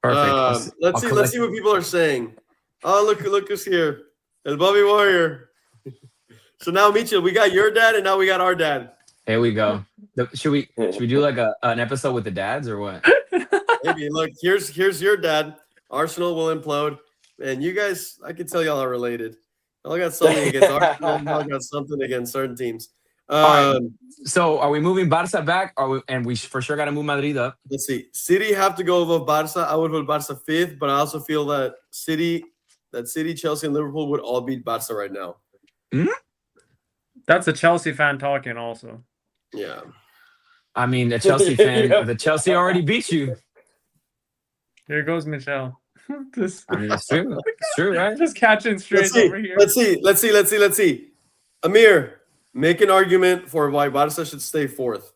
Perfect. Let's see what people are saying. Oh, look who's here. El Bobby Warrior. So now, Mitchell, we got your dad, and now we got our dad. Here we go. Should we do like an episode with the dads or what? Maybe. Look, here's your dad. Arsenal will implode, and you guys, I can tell y'all are related. I got something against Arsenal. I got something against certain teams. So are we moving Barca back? We for sure got to move Madrid up. Let's see. City have to go above Barca. I would put Barca 5th, but I also feel that City, Chelsea, and Liverpool would all beat Barca right now. Mm-hmm. That's a Chelsea fan talking also. Yeah. I mean, a Chelsea fan. The Chelsea already beat you. Here goes Michelle. I mean, it's true. It's true, right? Just catching straight over here. Let's see. Amir, make an argument for why Barca should stay 4th.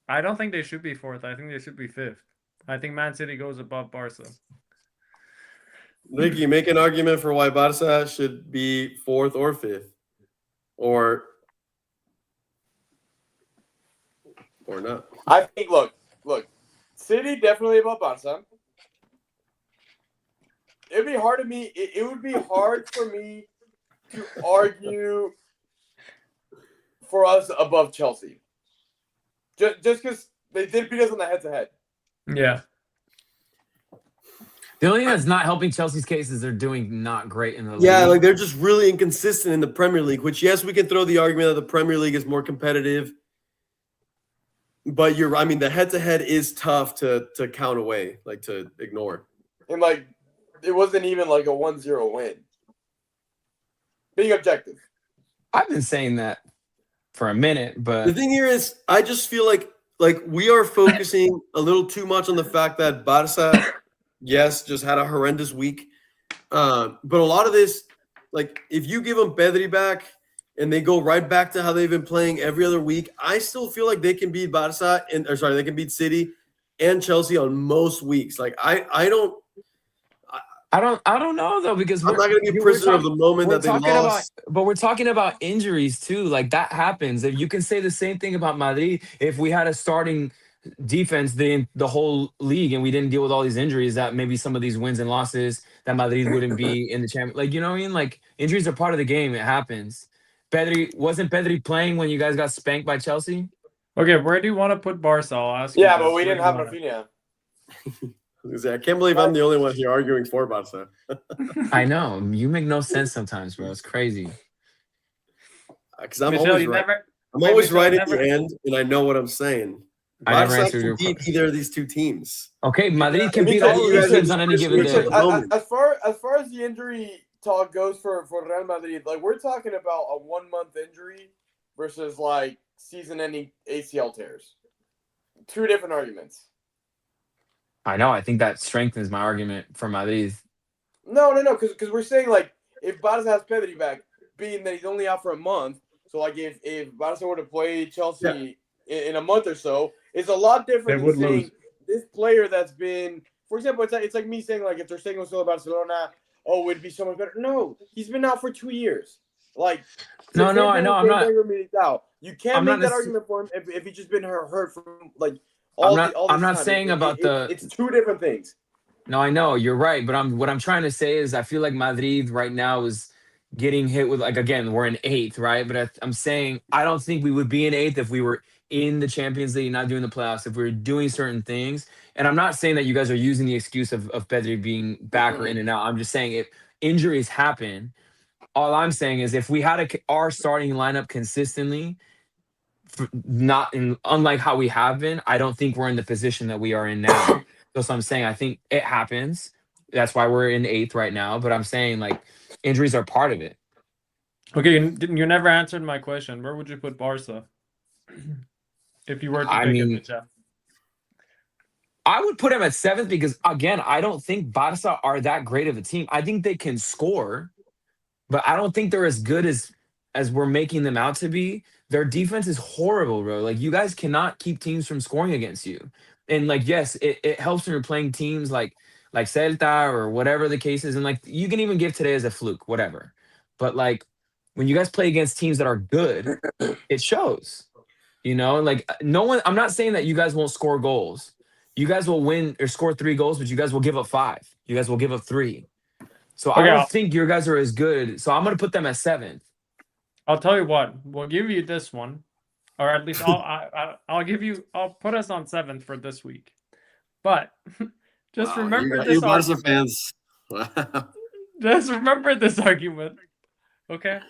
I don't think they should be 4th. I think they should be 5th. I think Man City goes above Barca. Ricky, make an argument for why Barca should be 4th or 5th. Or not. I think, look, City definitely above Barca. It'd be hard to me. It would be hard for me to argue for us above Chelsea. Just because they did beat us on the head-to-head. Yeah. The only thing that's not helping Chelsea's case is they're doing not great in the league. Yeah, like they're just really inconsistent in the Premier League, which, yes, we can throw the argument that the Premier League is more competitive. But I mean, the head-to-head is tough to count away, like to ignore. And, like, it wasn't even like a 1-0 win. Being objective. I've been saying that for a minute, but the thing here is I just feel like we are focusing a little too much on the fact that Barca, yes, just had a horrendous week. But a lot of this, like if you give them Pedri back and they go right back to how they've been playing every other week, I still feel like they can beat Barca they can beat City and Chelsea on most weeks. Like I don't know though, because I'm not going to be a prisoner of the moment that they lost. But we're talking about injuries too. Like that happens. If you can say the same thing about Madrid, if we had a starting defense the whole league and we didn't deal with all these injuries, that maybe some of these wins and losses that Madrid wouldn't be in the champion. Like, you know what I mean? Like injuries are part of the game. It happens. Wasn't Pedri playing when you guys got spanked by Chelsea? Okay, where do you want to put Barca? I'll ask you. Yeah, this. but we Where didn't do have you want Rafinha. I can't believe I'm the only one here arguing for Barca. I know. You make no sense sometimes, bro. It's crazy. Because I'm Michelle, always you right. never. I'm Wait, always Michelle, right you at never- the end, and I know what I'm saying. I never Barca answered can your beat question. either of these two teams. Okay, Madrid can beat Because all of you these guys are teams on any just given switching day. the moment. As far as the injury talk goes for Real Madrid, like we're talking about a 1 month injury versus like season-ending ACL tears. Two different arguments. I know. I think that strengthens my argument for Madrid. No, because we're saying like if Barca has Pedri back, being that he's only out for a month, so like if Barca were to play Chelsea in a month or so, it's a lot different than saying this player that's been, for example, it's like me saying like if they're saying still Barcelona, oh, it'd be so much better. No, he's been out for 2 years. Like No, I know. I'm not. You can't I'm make not that necess- argument for him if he's just been hurt from like I'm all not this time. saying about the. It's two different things. No, I know you're right, but what I'm trying to say is I feel like Madrid right now is getting hit with, like, again, we're in eighth, right? But I'm saying I don't think we would be in eighth if we were in the Champions League, not doing the playoffs, if we were doing certain things. And I'm not saying that you guys are using the excuse of Pedri being back or in and out. I'm just saying if injuries happen, all I'm saying is if we had our starting lineup consistently, unlike how we have been, I don't think we're in the position that we are in now. So I'm saying I think it happens. That's why we're in eighth right now. But I'm saying like injuries are part of it. Okay, you never answered my question. Where would you put Barca if you were to pick it, Michelle? I would put him at seventh because, again, I don't think Barca are that great of a team. I think they can score, but I don't think they're as good as we're making them out to be. Their defense is horrible, bro. Like, you guys cannot keep teams from scoring against you. And, like, yes, it helps when you're playing teams like Celta or whatever the case is. And, like, you can even give today as a fluke, whatever. But, like, when you guys play against teams that are good, it shows. You know, like, I'm not saying that you guys won't score goals. You guys will win or score 3 goals, but you guys will give up 5. You guys will give up 3. So I don't think your guys are as good. So I'm going to put them at 7th. I'll tell you what. We'll give you this one, or at least I'll put us on 7th for this week. But just remember this argument. Fans. Just remember this argument, okay?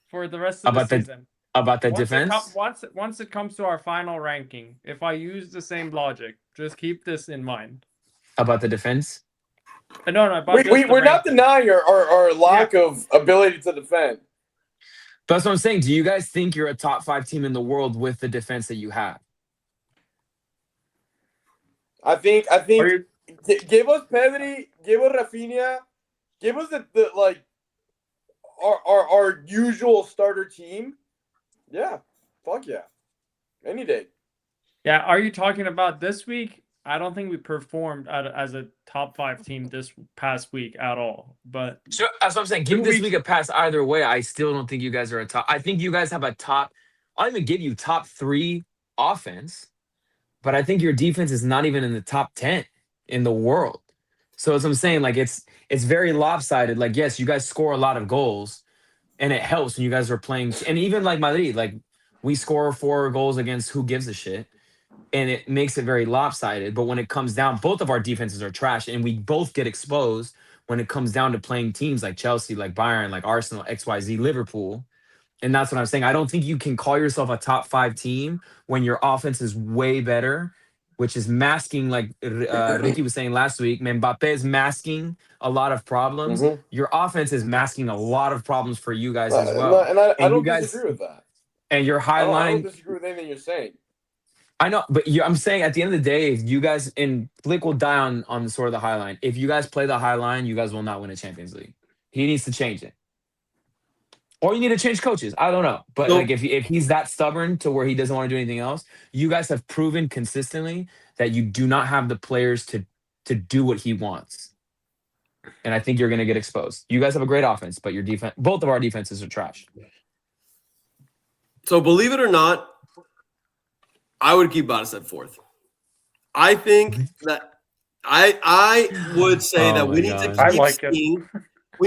For the rest of the season. About the defense? Once it comes to our final ranking, if I use the same logic, just keep this in mind. About the defense? No. We're not denying our lack of ability to defend. That's what I'm saying. Do you guys think you're a top 5 team in the world with the defense that you have? I think give us Pedri, give us Rafinha, give us the like our usual starter team. Yeah, fuck yeah, any day. Yeah, are you talking about this week? I don't think we performed as a top 5 team this past week at all. But sure, that's what I'm saying. Give this week a pass either way. I still don't think you guys are a top. I think you guys have a top. I'll even give you top 3 offense, but I think your defense is not even in the top 10 in the world. So as I'm saying, like it's very lopsided. Like, yes, you guys score a lot of goals, and it helps when you guys are playing. And even like Madrid, like we score 4 goals against who gives a shit. And it makes it very lopsided. But when it comes down, both of our defenses are trash, and we both get exposed when it comes down to playing teams like Chelsea, like Bayern, like Arsenal, XYZ, Liverpool. And that's what I'm saying. I don't think you can call yourself a top 5 team when your offense is way better, which is masking, like Ricky was saying last week, Mbappe is masking a lot of problems. Mm-hmm. Your offense is masking a lot of problems for you guys as well. And I don't disagree with that. And you're highlighting. I don't disagree with anything you're saying. I know, but I'm saying at the end of the day, if you guys, and Flick will die on the sort of the high line. If you guys play the high line, you guys will not win a Champions League. He needs to change it. Or you need to change coaches. I don't know. But like if he's that stubborn to where he doesn't want to do anything else, you guys have proven consistently that you do not have the players to do what he wants. And I think you're going to get exposed. You guys have a great offense, but your defense, both of our defenses are trash. So believe it or not, I would keep Barca at 4th. I think that I would say that we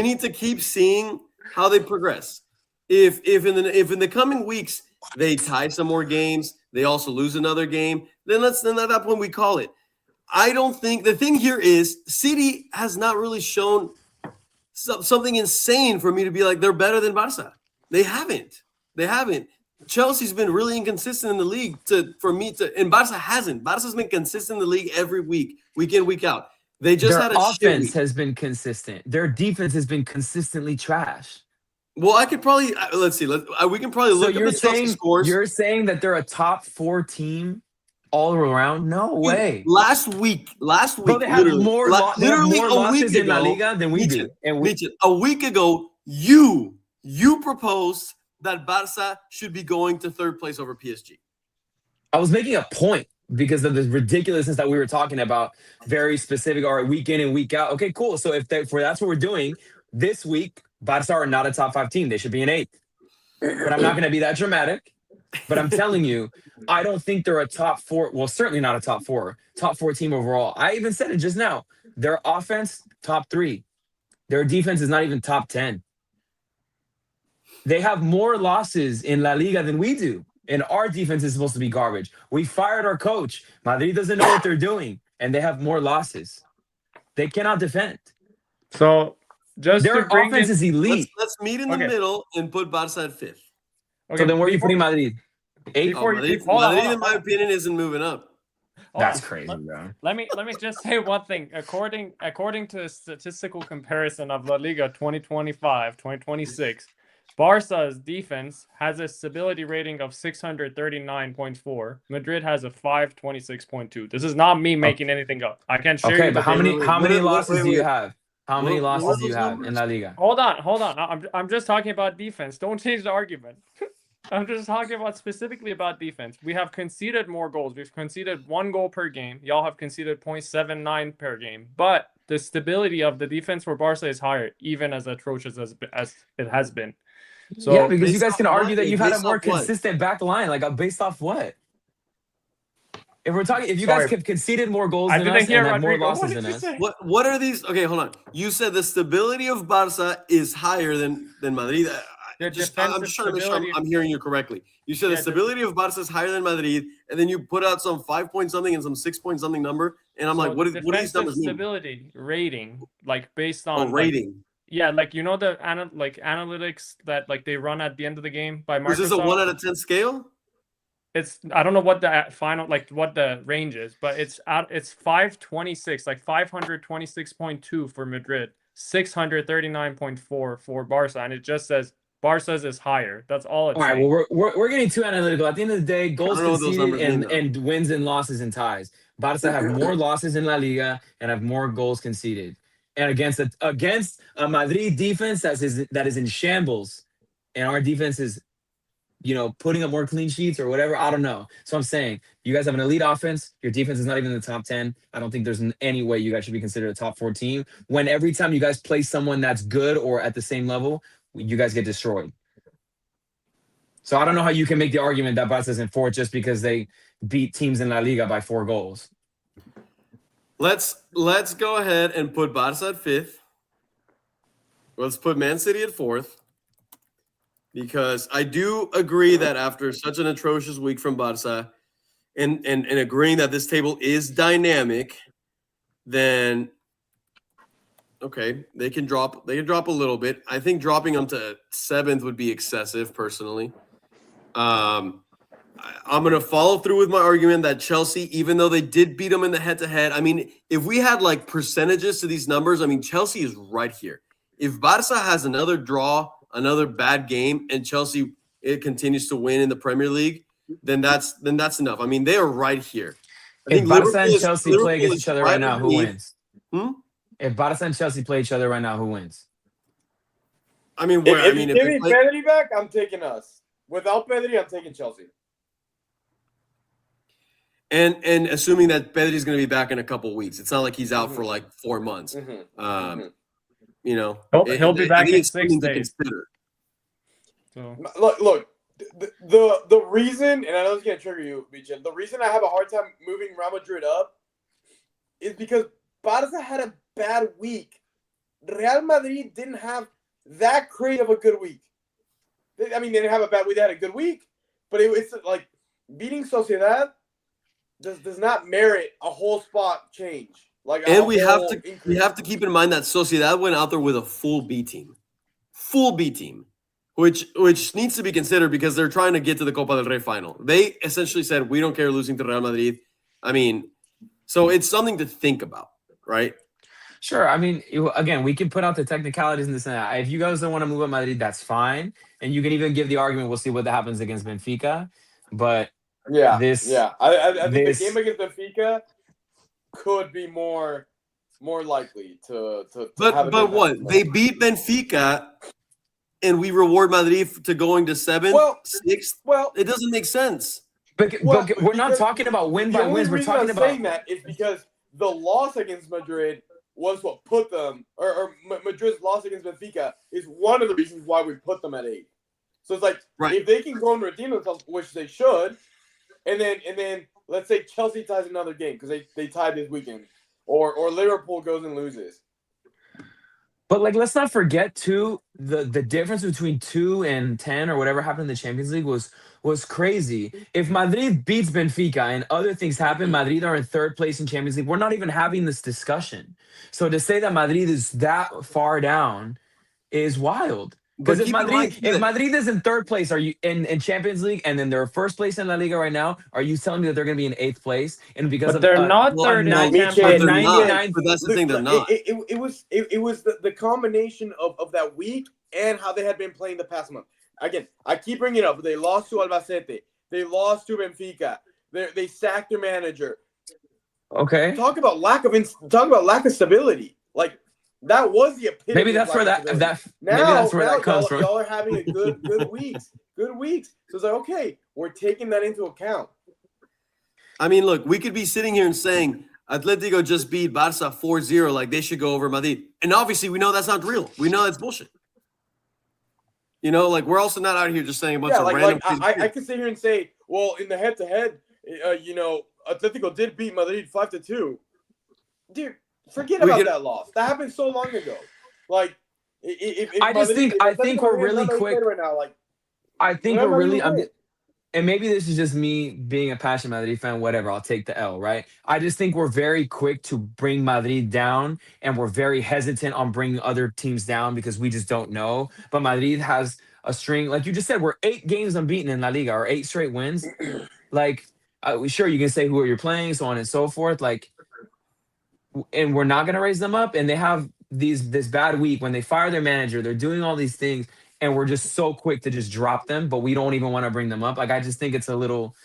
need to keep seeing how they progress. If in the coming weeks they tie some more games, they also lose another game, then at that point we call it. I don't think the thing here is City has not really shown something insane for me to be like they're better than Barca. They haven't. Chelsea's been really inconsistent in the league and Barca hasn't. Barca's been consistent in the league every week in, week out. They just Their had a offense has been consistent. Their defense has been consistently trash. Well, I could probably let's see. We can probably look at the Chelsea scores. You're saying that they're a top 4 team all around? No way. Last week, Bro, they have more losses in La Liga than we do. And a week ago, you proposed that Barca should be going to third place over PSG. I was making a point because of the ridiculousness that we were talking about, very specific, or week in and week out. Okay, cool. So if that's what we're doing this week, Barca are not a top 5 team. They should be an 8th. But I'm not going to be that dramatic. But I'm telling you, I don't think they're a top 4. Well, certainly not a top 4 team overall. I even said it just now. Their offense, top 3. Their defense is not even top 10. They have more losses in La Liga than we do. And our defense is supposed to be garbage. We fired our coach. Madrid doesn't know what they're doing. And they have more losses. They cannot defend. So their offense is elite. Let's meet in the middle and put Barca at 5th. Okay, so then where are you putting Madrid? 8? Madrid, in my opinion, isn't moving up. That's crazy, bro. Let me just say one thing. According to a statistical comparison of La Liga 2025-2026, Barca's defense has a stability rating of 639.4. Madrid has a 526.2. This is not me making anything up. I can share. Okay, but how many losses do you have? How many losses do you have in La Liga? Hold on. I'm just talking about defense. Don't change the argument. I'm just talking about specifically about defense. We have conceded more goals. We've conceded 1 goal per game. Y'all have conceded 0.79 per game. But the stability of the defense for Barca is higher, even as atrocious as it has been. So yeah, because you guys can argue that you've had a more consistent back line, like based off what? If you guys have conceded more goals than us and have more losses than us. What are these? Okay, hold on. You said the stability of Barca is higher than Madrid. I'm just trying to make sure I'm hearing you correctly. You said the stability of Barca is higher than Madrid, and then you put out some 5 point something and some 6 point something number, and I'm like, what do these numbers mean? Stability rating, like based on rating. Yeah, like the analytics that like they run at the end of the game by Microsoft. Is this a 1 out of 10 scale? I don't know what the final what the range is, but it's 526, like 526.2 for Madrid, 639.4 for Barca, and it just says Barca's is higher. That's all it's saying. All right, well, we're getting too analytical. At the end of the day, goals conceded and wins and losses and ties. Barca have more losses in La Liga and have more goals conceded. And against a Madrid defense that is in shambles, and our defense is, putting up more clean sheets or whatever. I don't know. So I'm saying you guys have an elite offense. Your defense is not even in the top 10. I don't think there's any way you guys should be considered a top 4 team. When every time you guys play someone that's good or at the same level, you guys get destroyed. So I don't know how you can make the argument that Barca is in 4th just because they beat teams in La Liga by 4 goals. Let's go ahead and put Barca at 5th. Let's put Man City at 4th. Because I do agree that after such an atrocious week from Barca and agreeing that this table is dynamic, then okay, they can drop a little bit. I think dropping them to 7th would be excessive personally. I'm going to follow through with my argument that Chelsea, even though they did beat them in the head-to-head, I mean, if we had like percentages to these numbers, I mean, Chelsea is right here. If Barca has another draw, another bad game, and Chelsea continues to win in the Premier League, then that's enough. I mean, they are right here. If Barca and Chelsea play against each other right now, who wins? If Barca and Chelsea play each other right now, who wins? I mean, if you give me Pedri back, I'm taking us. Without Pedri, I'm taking Chelsea. And assuming that Pedri is going to be back in a couple weeks, it's not like he's out for like 4 months. He'll be back in 6 days. So. Look. The reason, and I know it's going to trigger you, Bijan, the reason I have a hard time moving Real Madrid up is because Barca had a bad week. Real Madrid didn't have that great of a good week. I mean, they didn't have a bad week. They had a good week, but it's like beating Sociedad does not merit a whole spot change. Like, and we have to keep in mind that Sociedad went out there with a full B team, which needs to be considered because they're trying to get to the Copa del Rey final. They essentially said, we don't care losing to Real Madrid. I mean, so it's something to think about, right? Sure. I mean, again, we can put out the technicalities in this and that. If you guys don't want to move at Madrid, that's fine. And you can even give the argument, we'll see what happens against Benfica. But I think the game against Benfica could be more likely to but what? They beat Benfica and we reward Madrid to going to 7th, 6th? Well, it doesn't make sense. But we're not talking about win by wins. We're talking about saying that is because the loss against Madrid was what put them, or Madrid's loss against Benfica is one of the reasons why we put them at 8. So it's like, if they can go and redeem themselves, which they should, and then let's say Chelsea ties another game because they tied this weekend, or Liverpool goes and loses. But like, let's not forget too, the difference between 2 and 10 or whatever happened in the Champions League was crazy. If Madrid beats Benfica and other things happen, Madrid are in 3rd place in Champions League. We're not even having this discussion. So to say that Madrid is that far down is wild. Because if Madrid is in 3rd place, are you in Champions League, and then they're 1st place in La Liga right now? Are you telling me that they're going to be in 8th place? And because they're not third in the Champions League, but that's the thing, they're not. It was the combination of that week and how they had been playing the past month. Again, I keep bringing it up. They lost to Albacete. They lost to Benfica. They sacked their manager. Okay. Talk about lack of stability. Like, that was the epitome. Maybe that's where that comes from. Y'all are having a good weeks. Good weeks. So it's like, okay, we're taking that into account. I mean, look, we could be sitting here and saying Atletico just beat Barça 4-0, like they should go over Madrid. And obviously we know that's not real. We know that's bullshit. You know, like, we're also not out here just saying a bunch of random things. I can sit here and say, well, in the head-to-head, Atletico did beat Madrid 5-2. Dude, forget about that loss. That happened so long ago. Like, I think we're really quick right now. Like, I think we're really. And maybe this is just me being a passionate Madrid fan. Whatever, I'll take the L. Right? I just think we're very quick to bring Madrid down, and we're very hesitant on bringing other teams down because we just don't know. But Madrid has a string, like you just said. We're 8 games unbeaten in La Liga, or 8 straight wins. Like, sure, you can say who you're playing, so on and so forth. Like. And we're not going to raise them up. And they have this bad week when they fire their manager. They're doing all these things, and we're just so quick to just drop them. But we don't even want to bring them up. Like, I just think it's a little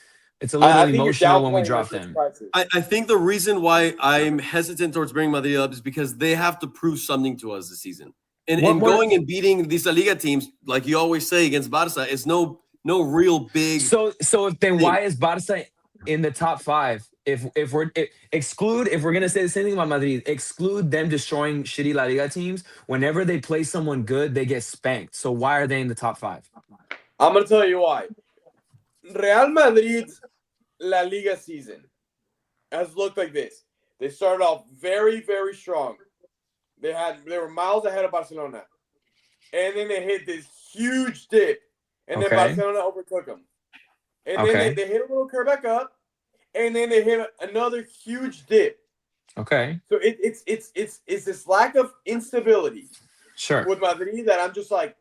emotional when we drop them. I think the reason why I'm hesitant towards bringing Madrid up is because they have to prove something to us this season. And going and beating these La Liga teams, like you always say, against Barça, is no real big. So why is Barça in the top 5? If we're gonna say the same thing about Madrid, exclude them destroying shitty La Liga teams. Whenever they play someone good, they get spanked. So why are they in the top 5? I'm gonna tell you why. Real Madrid's La Liga season has looked like this. They started off very, very strong. They were miles ahead of Barcelona, and then they hit this huge dip, and then Barcelona overtook them. And then they hit a little curve back up. And then they hit another huge dip. Okay. So it's this lack of instability. Sure. With Madrid that I'm just like,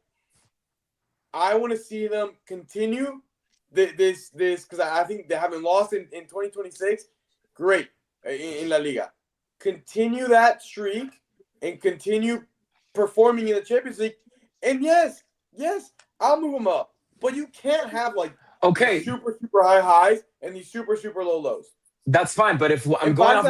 I want to see them continue this because I think they haven't lost in 2026. Great in La Liga. Continue that streak and continue performing in the Champions League. And yes, I'll move them up. But you can't have like super high highs and these super low lows. That's fine, but if I'm going off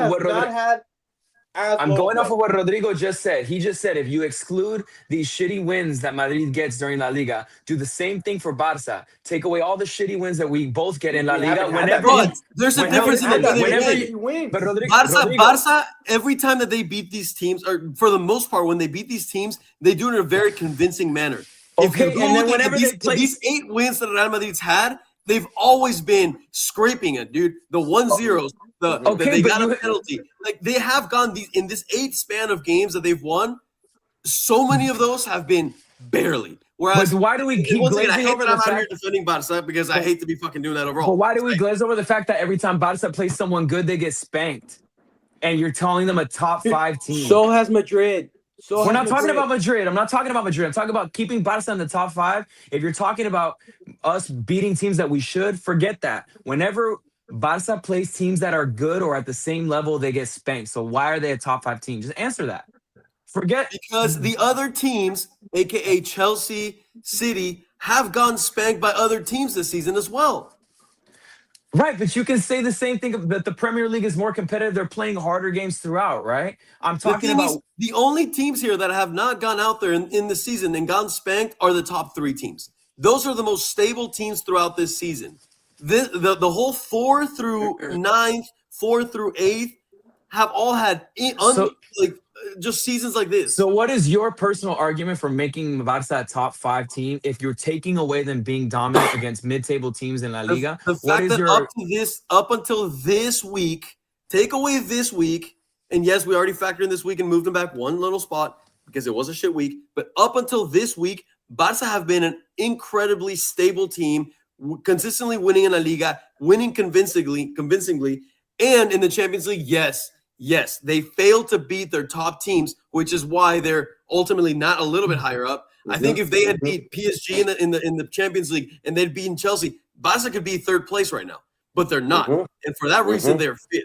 of what Rodrigo just said, he just said if you exclude these shitty wins that Madrid gets during La Liga, do the same thing for Barça. Take away all the shitty wins that we both get in La Liga. There's a difference in the win. But Barça, every time that they beat these teams, or for the most part, when they beat these teams, they do it in a very convincing manner. Okay, and then whenever these 8 wins that Real Madrid's had, they've always been scraping it, dude. The 1-0s, they got a penalty. Like, they have gone in this 8 span of games that they've won. So many of those have been barely. Whereas, but why do we keep glazing over the fact? I'm fact here defending Barca because I hate to be fucking doing that overall. But why do we glaze over the fact that every time Barca plays someone good, they get spanked? And you're telling them a top 5 team. So has Madrid. We're not talking about Madrid. I'm not talking about Madrid. I'm talking about keeping Barca in the top 5. If you're talking about us beating teams that we should, forget that. Whenever Barca plays teams that are good or at the same level, they get spanked. So why are they a top 5 team? Just answer that. Because the other teams, aka Chelsea, City, have gotten spanked by other teams this season as well. Right, but you can say the same thing that the Premier League is more competitive. They're playing harder games throughout, right? I'm talking about the only teams here that have not gone out there in the season and gotten spanked are the top 3 teams. Those are the most stable teams throughout this season. The whole 4 through 9th, 4 through 8th have all had just seasons like this. So what is your personal argument for making Barca a top 5 team if you're taking away them being dominant against mid-table teams in La Liga? The fact that up until this week, take away this week, and yes, we already factored in this week and moved them back one little spot because it was a shit week, but up until this week, Barca have been an incredibly stable team, consistently winning in La Liga, winning convincingly, and in the Champions League, yes, they failed to beat their top teams, which is why they're ultimately not a little bit higher up. I think if they had beat PSG in the Champions League and they'd beaten Chelsea, Barca could be 3rd place right now, but they're not. And for that reason, they're 5th.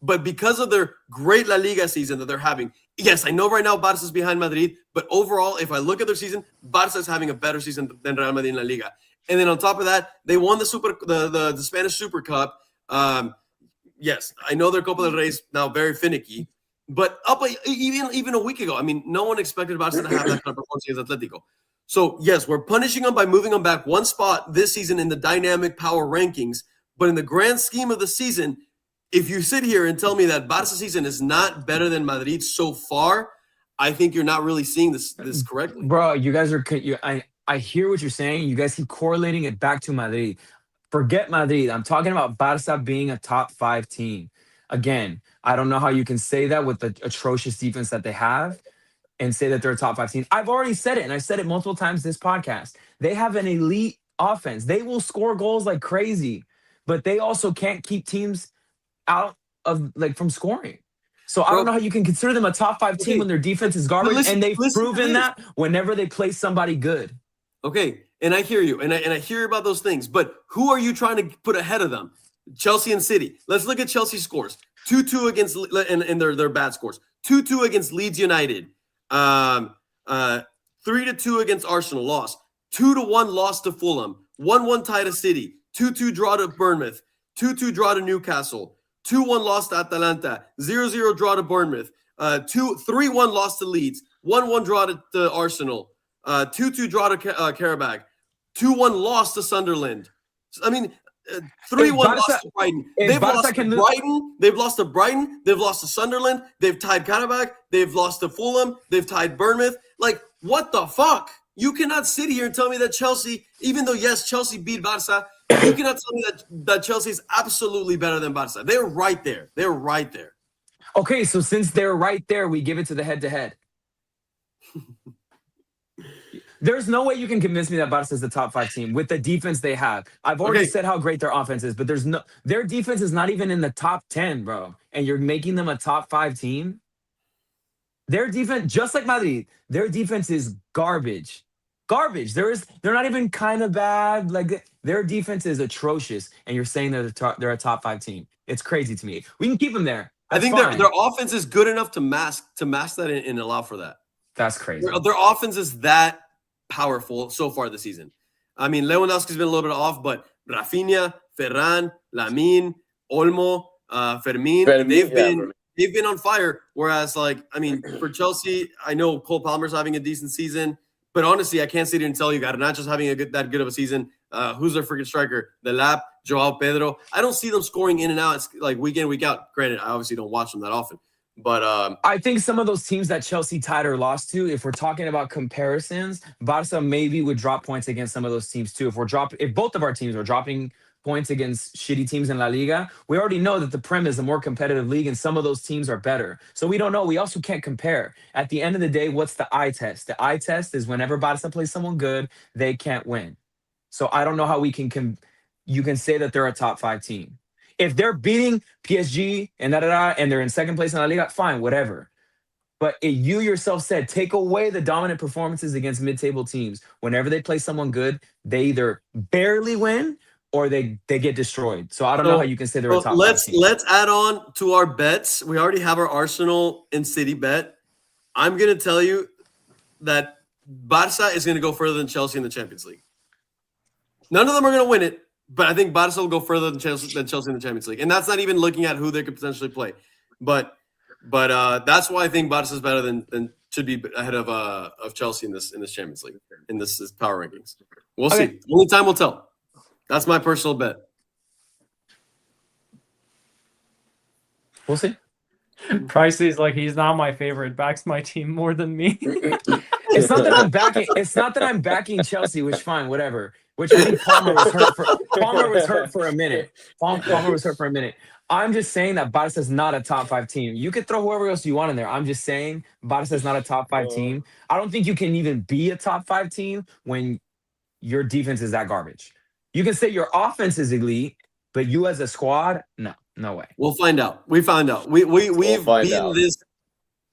But because of their great La Liga season that they're having, yes, I know right now Barca's behind Madrid, but overall, if I look at their season, Barca's having a better season than Real Madrid in La Liga. And then on top of that, they won the Spanish Super Cup. Yes, I know their Copa del Rey is now very finicky, but even a week ago, I mean, no one expected Barca to have that kind of performance against Atlético. So yes, we're punishing them by moving them back one spot this season in the dynamic power rankings. But in the grand scheme of the season, if you sit here and tell me that Barca's season is not better than Madrid so far, I think you're not really seeing this correctly. Bro, you guys are I hear what you're saying. You guys keep correlating it back to Madrid. Forget Madrid. I'm talking about Barca being a top 5 team. Again, I don't know how you can say that with the atrocious defense that they have and say that they're a top 5 team. I've already said it, and I said it multiple times this podcast. They have an elite offense. They will score goals like crazy, but they also can't keep teams out of from scoring. So I don't know how you can consider them a top 5 team when their defense is garbage, and they've proven that whenever they play somebody good. Okay, and I hear you, and I hear about those things, but who are you trying to put ahead of them? Chelsea and City. Let's look at Chelsea's scores. 2-2 against, and their bad scores. 2-2 against Leeds United. 3-2 against Arsenal, loss. 2-1 loss to Fulham. 1-1 tie to City. 2-2 draw to Bournemouth. 2-2 draw to Newcastle. 2-1 loss to Atalanta. 0-0 draw to Bournemouth. 3-1 loss to Leeds. 1-1 draw to Arsenal. 2-2 draw to Karabakh. 2-1 loss to Sunderland. I mean, 3-1 loss to Brighton. They've lost to Brighton. They've lost to Brighton. They've lost to Sunderland. They've tied Karabakh. They've lost to Fulham. They've tied Bournemouth. Like, what the fuck? You cannot sit here and tell me that Chelsea, even though, yes, Chelsea beat Barca, you cannot tell me that Chelsea is absolutely better than Barca. They're right there. They're right there. Okay, so since they're right there, we give it to the head-to-head. There's no way you can convince me that Barca is the top 5 team with the defense they have. I've already said how great their offense is, but their defense is not even in the top 10, bro. And you're making them a top 5 team? Their defense, just like Madrid, their defense is garbage. Garbage. They're not even kind of bad. Like, their defense is atrocious, and you're saying they're a top 5 team. It's crazy to me. We can keep them there. I think their offense is good enough to mask that and allow for that. That's crazy. Their offense is that powerful so far this season. I mean, Lewandowski's been a little bit off, but Rafinha, Ferran, Lamine, Olmo, Fermin, they've been on fire. Whereas, for Chelsea, I know Cole Palmer's having a decent season, but honestly, I can't sit here and tell you Garnacho's having that good of a season. Who's their freaking striker? The Lap, Joao Pedro. I don't see them scoring in and out. It's like week in, week out. Granted, I obviously don't watch them that often. But I think some of those teams that Chelsea tied or lost to, if we're talking about comparisons, Barca maybe would drop points against some of those teams too. If both of our teams are dropping points against shitty teams in La Liga. We already know that the Prem is a more competitive league and some of those teams are better. So we don't know. We also can't compare. At the end of the day, what's the eye test? The eye test is whenever Barca plays someone good, they can't win. So I don't know how we can you can say that they're a top 5 team. If they're beating PSG and and they're in second place in La Liga, fine, whatever. But you yourself said, take away the dominant performances against mid-table teams. Whenever they play someone good, they either barely win or they get destroyed. So I don't know how you can say they're a top 5 team. Let's add on to our bets. We already have our Arsenal and City bet. I'm going to tell you that Barca is going to go further than Chelsea in the Champions League. None of them are going to win it, but I think Barca will go further than Chelsea in the Champions League. And that's not even looking at who they could potentially play. But that's why I think Barca is better than should be ahead of Chelsea in this Champions League, in this power rankings. We'll see. Only time will tell. That's my personal bet. We'll see. Pricey's like, he's not my favorite. Backs my team more than me. It's not that I'm backing. It's not that I'm backing Chelsea, which fine, whatever. Which I think Palmer was hurt for a minute. Palmer was hurt for a minute. I'm just saying that Barca is not a top 5 team. You could throw whoever else you want in there. I'm just saying Barca is not a top 5 team. I don't think you can even be a top 5 team when your defense is that garbage. You can say your offense is elite, but you as a squad, no way. We'll find out. We found out. We've beaten this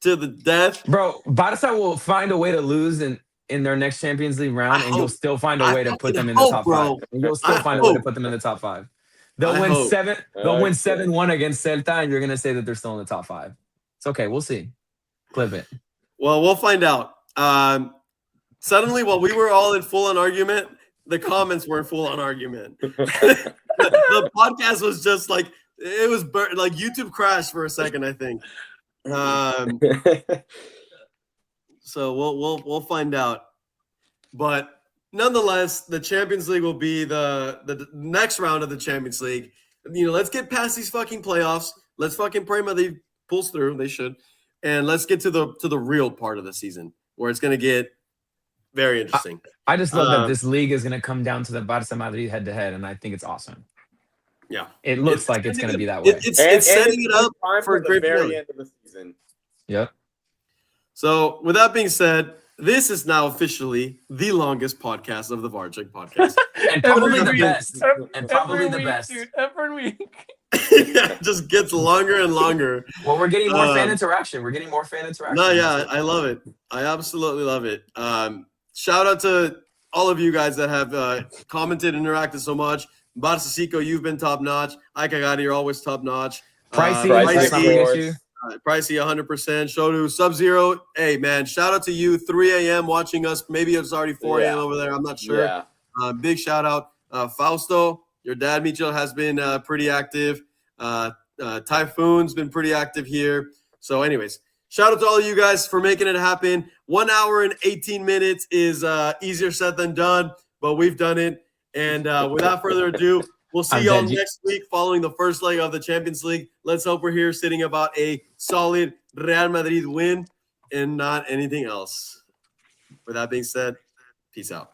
to the death. Bro, Barca will find a way to lose in their next Champions League round, and you'll still find a way to put them in the top 5. And you'll still find a way to put them in the top 5. They'll win 7-1 against Celta, and you're gonna say that they're still in the top 5. It's okay. We'll see. Clip it. Well, we'll find out. Suddenly, while we were all in full-on argument, the comments were in full-on argument. The podcast was just like it was like YouTube crashed for a second, I think. So we'll find out. But nonetheless, the Champions League will be the next round of the Champions League. You know, let's get past these fucking playoffs. Let's fucking pray Madrid pulls through. They should. And let's get to the real part of the season where it's going to get very interesting. I just love that this league is going to come down to the Barca Madrid head-to-head, and I think it's awesome. Yeah. It looks like it's going to be that way. It's setting it up for a great very end of the season. Yep. So, with that being said, this is now officially the longest podcast of the VAR Check Podcast. And probably the best. Dude, every week. Yeah, it just gets longer and longer. Well, we're getting more fan interaction. No, yeah, I love it. I absolutely love it. Shout out to all of you guys that have commented and interacted so much. Barcasico, you've been top notch. Aikagari, you're always top notch. Pricey, Pricey, 100%. Shodu, Sub-Zero. Hey, man, shout out to you. 3 a.m. watching us. Maybe it's already 4 a.m. over there. I'm not sure. Yeah. Big shout out. Fausto, your dad, Michel, has been pretty active. Typhoon's been pretty active here. So, anyways, shout out to all of you guys for making it happen. 1 hour and 18 minutes is easier said than done, but we've done it. And without further ado, we'll see y'all next week following the first leg of the Champions League. Let's hope we're here sitting about a solid Real Madrid win and not anything else. With that being said, peace out.